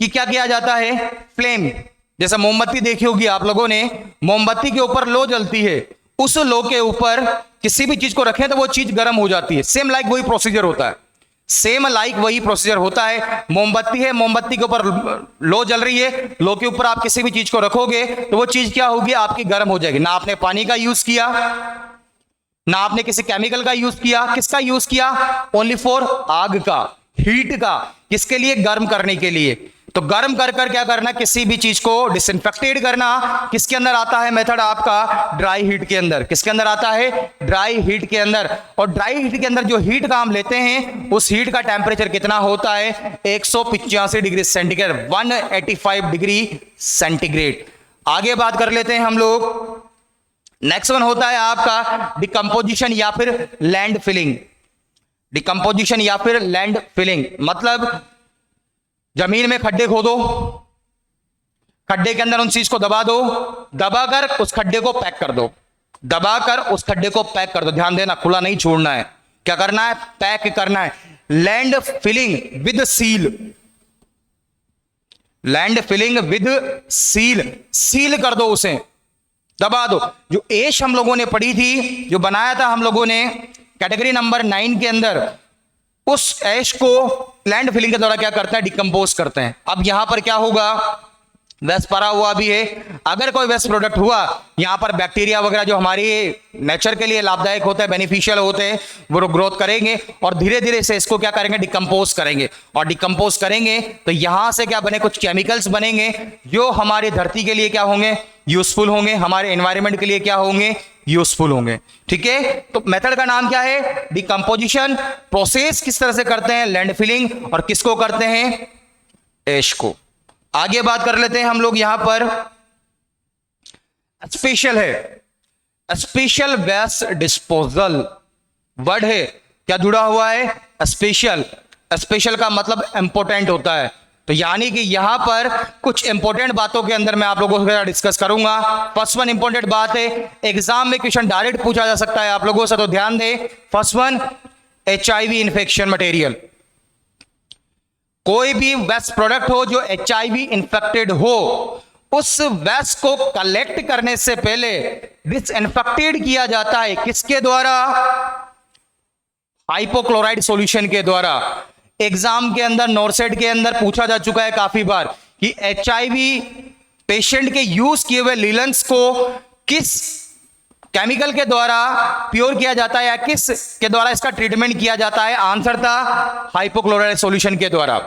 कि क्या किया जाता है, फ्लेम। जैसे मोमबत्ती देखी होगी आप लोगों ने, मोमबत्ती के ऊपर लो जलती है, उस लो के ऊपर किसी भी चीज को रखें तो वो चीज गर्म हो जाती है। सेम लाइक वही प्रोसीजर होता है, सेम लाइक वही प्रोसीजर होता है। मोमबत्ती है, मोमबत्ती के ऊपर लो जल रही है, लो के ऊपर आप किसी भी चीज को रखोगे तो वो चीज क्या होगी, आपकी गर्म हो जाएगी। ना आपने पानी का यूज किया, ना आपने किसी केमिकल का यूज किया। किसका यूज किया? ओनली फॉर आग का, हीट का। किसके लिए? गर्म करने के लिए। तो गर्म कर कर क्या करना, किसी भी चीज को डिसइंफेक्टेड करना। किसके अंदर आता है मेथड आपका? ड्राई हीट के अंदर। किसके अंदर आता है? ड्राई हीट के अंदर। और ड्राई हीट के अंदर जो हीट का हम लेते हैं, उस हीट का टेम्परेचर कितना होता है? 185 डिग्री सेंटीग्रेड, 185 डिग्री सेंटीग्रेड। आगे बात कर लेते हैं हम लोग। नेक्स्ट वन होता है आपका डिकम्पोजिशन या फिर लैंड फिलिंग। डिकम्पोजिशन या फिर लैंड फिलिंग मतलब जमीन में खड्डे खोदो, खड्डे के अंदर उन चीज को दबा दो, दबाकर उस खड्डे को पैक कर दो, दबाकर उस खड्डे को पैक कर दो। ध्यान देना, खुला नहीं छोड़ना है। क्या करना है? पैक करना है। Land filling with seal. Land filling with seal, seal कर दो, उसे दबा दो। जो एश हम लोगों ने पढ़ी थी, जो बनाया था हम लोगों ने कैटेगरी नंबर 9 के अंदर, उस ऐश को लैंड फिलिंग के द्वारा क्या करते हैं? डिकम्पोज करते हैं। अब यहां पर क्या होगा? वेस्ट परा हुआ भी है। अगर कोई वेस्ट प्रोडक्ट हुआ, यहां पर बैक्टीरिया वगैरह जो हमारी नेचर के लिए लाभदायक होते हैं, बेनिफिशियल होते हैं, वो ग्रोथ करेंगे और धीरे धीरे से इसको क्या करेंगे? डिकम्पोज करेंगे। और डिकम्पोज करेंगे तो यहां से क्या बने? कुछ केमिकल्स बनेंगे जो हमारी धरती के लिए क्या होंगे? यूजफुल होंगे। हमारे एनवायरमेंट के लिए क्या होंगे? यूजफुल होंगे। ठीक है, तो मेथड का नाम क्या है? डिकम्पोजिशन। प्रोसेस किस तरह से करते हैं? Land filling. और किसको करते हैं? ऐश को। आगे बात कर लेते हैं हम लोग। यहां पर स्पेशल है, स्पेशल वेस्ट डिस्पोजल वर्ड है। क्या जुड़ा हुआ है? स्पेशल। स्पेशल का मतलब इंपॉर्टेंट होता है। तो यानी कि यहां पर कुछ इंपॉर्टेंट बातों के अंदर मैं आप लोगों के साथ डिस्कस करूंगा। फर्स्ट वन इंपॉर्टेंट बात है, एग्जाम में क्वेश्चन डायरेक्ट पूछा जा सकता है आप लोगों से, तो ध्यान दें। First one, HIV infection material. कोई भी वेस्ट प्रोडक्ट हो जो HIV इन्फेक्टेड हो, उस वेस्ट को कलेक्ट करने से पहले डिसइंफेक्टेड किया जाता है। किसके द्वारा? हाइपोक्लोराइड सॉल्यूशन के द्वारा। एग्जाम के अंदर, नॉर्सेट के अंदर पूछा जा चुका है काफी बार कि HIV पेशेंट के यूज किए हुए लीलेंस को किस केमिकल के द्वारा प्योर किया जाता है या किस के द्वारा इसका ट्रीटमेंट किया जाता है? आंसर था हाइपोक्लोराइड सॉल्यूशन के द्वारा।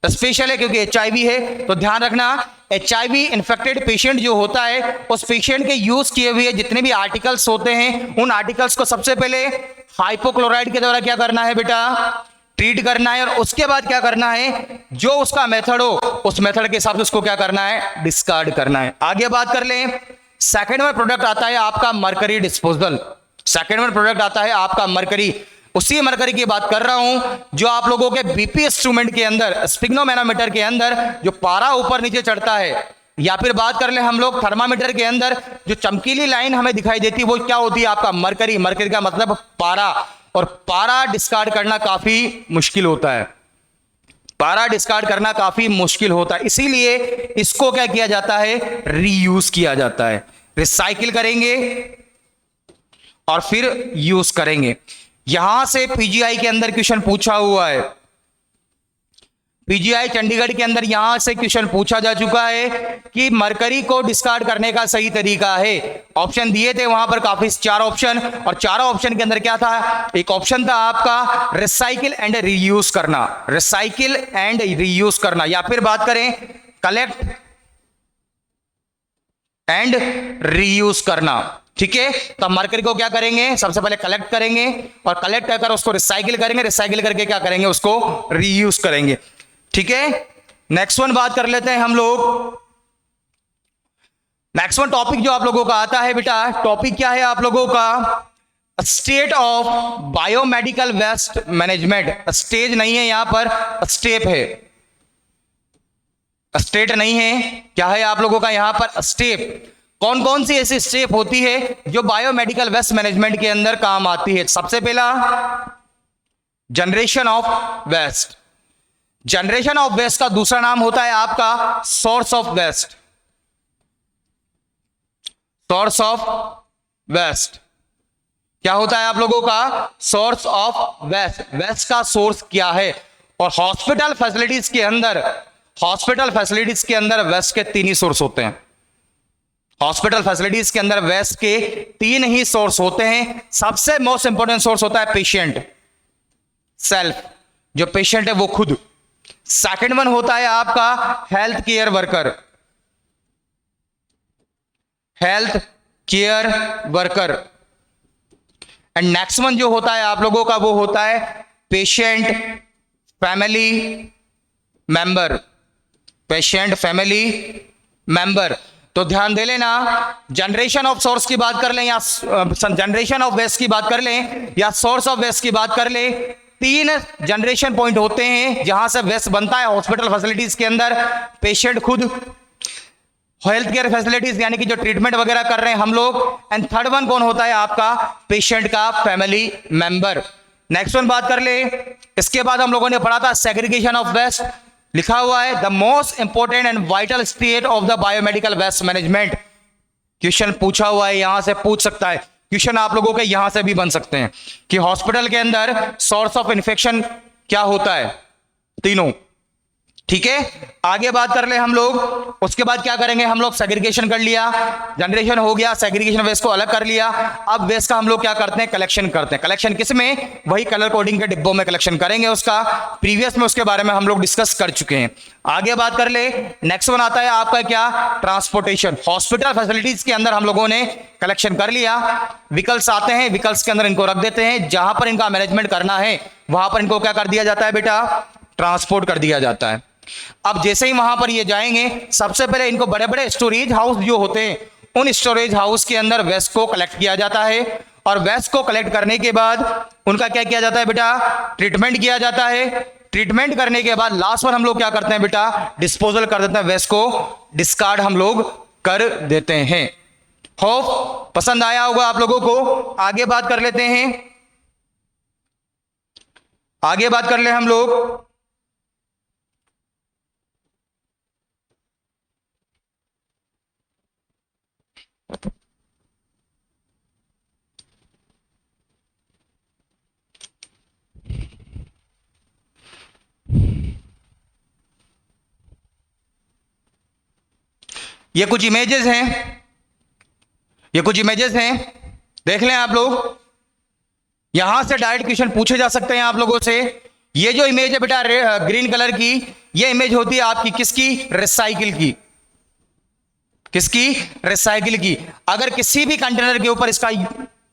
स्पेशल है क्योंकि HIV है, तो ध्यान रखना, HIV इन्फेक्टेड पेशेंट जो होता है, उस पेशेंट के यूज किए हुए जितने भी आर्टिकल्स होते हैं, उन आर्टिकल्स को सबसे पहले हाइपोक्लोराइड के द्वारा क्या करना है बेटा? ट्रीट करना है। और उसके बाद क्या करना है? जो उसका मेथड हो, उस मेथड के हिसाब से उसको क्या करना है? डिस्कार्ड करना है। आगे बात कर लें। सेकेंड में प्रोडक्ट आता है आपका मरकरी डिस्पोजल। सेकेंड में प्रोडक्ट आता है आपका मरकरी। उसी मरकरी की बात कर रहा हूं जो आप लोगों के बीपी इंस्ट्रूमेंट के अंदर, स्पिग्नोमैनोमीटर के अंदर जो पारा ऊपर नीचे चढ़ता है, या फिर बात कर ले हम लोग थर्मामीटर के अंदर जो चमकीली लाइन हमें दिखाई देती है, वो क्या होती है? आपका मरकरी। मरकरी का मतलब पारा। और पारा डिस्कार्ड करना काफी मुश्किल होता है। पारा डिस्कार्ड करना काफी मुश्किल होता है, इसीलिए इसको क्या किया जाता है? रीयूज किया जाता है। रिसाइकिल करेंगे और फिर यूज करेंगे। यहां से पीजीआई के अंदर क्वेश्चन पूछा हुआ है। पीजीआई चंडीगढ़ के अंदर यहां से क्वेश्चन पूछा जा चुका है कि मरकरी को डिस्कार्ड करने का सही तरीका है। ऑप्शन दिए थे वहां पर काफी 4 ऑप्शन, और चारों ऑप्शन के अंदर क्या था? एक ऑप्शन था आपका रिसाइकिल एंड रीयूज करना। रिसाइकिल एंड रीयूज करना, या फिर बात करें कलेक्ट एंड रीयूज करना। ठीक है, तो हम मरकरी को क्या करेंगे, सबसे पहले कलेक्ट करेंगे और कलेक्ट कर उसको रिसाइकिल करेंगे, रिसाइकिल करके क्या करेंगे, उसको रीयूज करेंगे। ठीक है, नेक्स्ट वन बात कर लेते हैं हम लोग। नेक्स्ट वन टॉपिक जो आप लोगों का आता है बेटा, टॉपिक क्या है आप लोगों का, state of biomedical waste management. Stage नहीं है यहां पर, स्टेप है, स्टेट नहीं है, क्या है आप लोगों का यहां पर, स्टेप। कौन कौन सी ऐसी स्टेप होती है जो बायोमेडिकल वेस्ट मैनेजमेंट के अंदर काम आती है। सबसे पहला generation of waste. Generation of waste का दूसरा नाम होता है आपका source of waste. Source of waste क्या होता है आप लोगों का, सोर्स ऑफ वेस्ट। वेस्ट का सोर्स क्या है। और हॉस्पिटल फैसिलिटीज के अंदर, हॉस्पिटल फैसिलिटीज के अंदर वेस्ट के 3 ही सोर्स होते हैं। हॉस्पिटल फैसिलिटीज के अंदर वेस्ट के 3 ही सोर्स होते हैं। सबसे मोस्ट इंपॉर्टेंट सोर्स होता है पेशेंट सेल्फ, जो पेशेंट है वो खुद। सेकंड वन होता है आपका health care worker, health care worker. And next one जो होता है आप लोगों का वो होता है patient family member, patient family member. तो ध्यान दे लेना, जनरेशन ऑफ सोर्स की बात कर लें या जनरेशन ऑफ वेस्ट की बात कर लें या सोर्स ऑफ वेस्ट की बात कर लें, 3 जनरेशन पॉइंट होते हैं जहां से वेस्ट बनता है हॉस्पिटल फैसिलिटीज के अंदर। पेशेंट खुद, हेल्थ केयर फैसिलिटीज यानी कि जो ट्रीटमेंट वगैरह कर रहे हैं हम लोग, एंड थर्ड वन कौन होता है आपका, पेशेंट का फैमिली मेंबर। नेक्स्ट वन बात कर ले, इसके बाद हम लोगों ने पढ़ा था सेग्रीगेशन ऑफ वेस्ट। लिखा हुआ है the most important and vital state of the biomedical waste management. Question पूछा हुआ है, यहां से पूछ सकता है क्वेश्चन, आप लोगों के यहां से भी बन सकते हैं कि हॉस्पिटल के अंदर सोर्स ऑफ इन्फेक्शन क्या होता है, तीनों। ठीक है, आगे बात कर ले हम लोग। उसके बाद क्या करेंगे हम लोग, सेग्रीगेशन कर लिया, जनरेशन हो गया, सेग्रीगेशन वेस्ट को अलग कर लिया। अब वेस्ट का हम लोग क्या करते हैं, कलेक्शन करते हैं। कलेक्शन किस में, वही कलर कोडिंग के डिब्बों में कलेक्शन करेंगे उसका। प्रीवियस में उसके बारे में हम लोग डिस्कस कर चुके हैं। आगे बात कर ले, नेक्स्ट वन आता है आपका क्या, ट्रांसपोर्टेशन। हॉस्पिटल फैसिलिटीज के अंदर हम लोगों ने कलेक्शन कर लिया, व्हीकल्स आते हैं, व्हीकल्स के अंदर इनको रख देते हैं, जहां पर इनका मैनेजमेंट करना है वहां पर इनको क्या कर दिया जाता है बेटा, ट्रांसपोर्ट कर दिया जाता है। अब जैसे ही वहां पर ये जाएंगे, सबसे पहले इनको बड़े बड़े स्टोरेज हाउस जो होते हैं उन स्टोरेज हाउस के अंदर वेस्ट को कलेक्ट किया जाता है। और वेस्ट को कलेक्ट करने के बाद उनका क्या किया जाता है बेटा, ट्रीटमेंट किया जाता है। ट्रीटमेंट करने के बाद लास्ट में हम लोग क्या करते हैं बेटा, डिस्पोजल कर देते हैं, वेस्ट को डिस्कार्ड हम लोग कर देते हैं। होप पसंद आया होगा आप लोगों को। आगे बात कर लेते हैं, आगे बात कर ले हम लोग। ये कुछ इमेजेस हैं, ये कुछ इमेजेस हैं, देख लें आप लोग। यहां से डायरेक्ट क्वेश्चन पूछे जा सकते हैं आप लोगों से। ये जो इमेज है बेटा ग्रीन कलर की, ये इमेज होती है आपकी किसकी, रिसाइकिल की। किसकी, रिसाइकिल की। अगर किसी भी कंटेनर के ऊपर इसका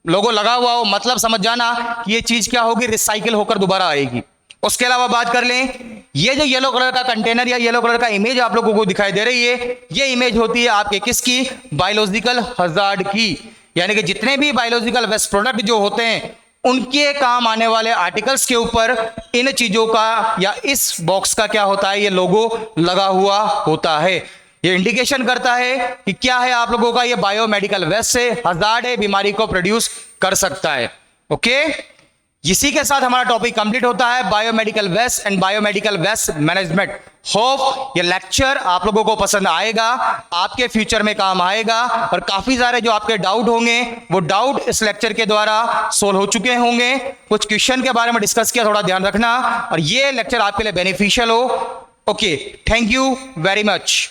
लोगो लगा हुआ हो, मतलब समझ जाना कि ये चीज क्या होगी, रिसाइकिल होकर दोबारा आएगी। उसके अलावा बात कर लें, ये जो येलो कलर का कंटेनर या येलो कलर का इमेज आप लोगों को दिखाई दे रही है, ये इमेज होती है आपके किसकी, बायोलॉजिकल हजार्ड की। यानी कि जितने भी बायोलॉजिकल वेस्ट प्रोडक्ट जो होते हैं उनके काम आने वाले आर्टिकल्स के ऊपर इन चीजों का या इस बॉक्स का क्या होता है, ये लोगो लगा हुआ होता है। ये इंडिकेशन करता है कि क्या है आप लोगों का, ये बायोमेडिकल वेस्ट से हजार्ड बीमारी को प्रोड्यूस कर सकता है। ओके, इसी के साथ हमारा टॉपिक कंप्लीट होता है, biomedical waste and biomedical waste management. Hope ये लेक्चर आप लोगों को पसंद आएगा, आपके फ्यूचर में काम आएगा, और काफी सारे जो आपके डाउट होंगे वो डाउट इस लेक्चर के द्वारा सोल्व हो चुके होंगे। कुछ क्वेश्चन के बारे में डिस्कस किया, थोड़ा ध्यान रखना, और ये लेक्चर आपके लिए बेनिफिशियल हो। Okay, thank you very much.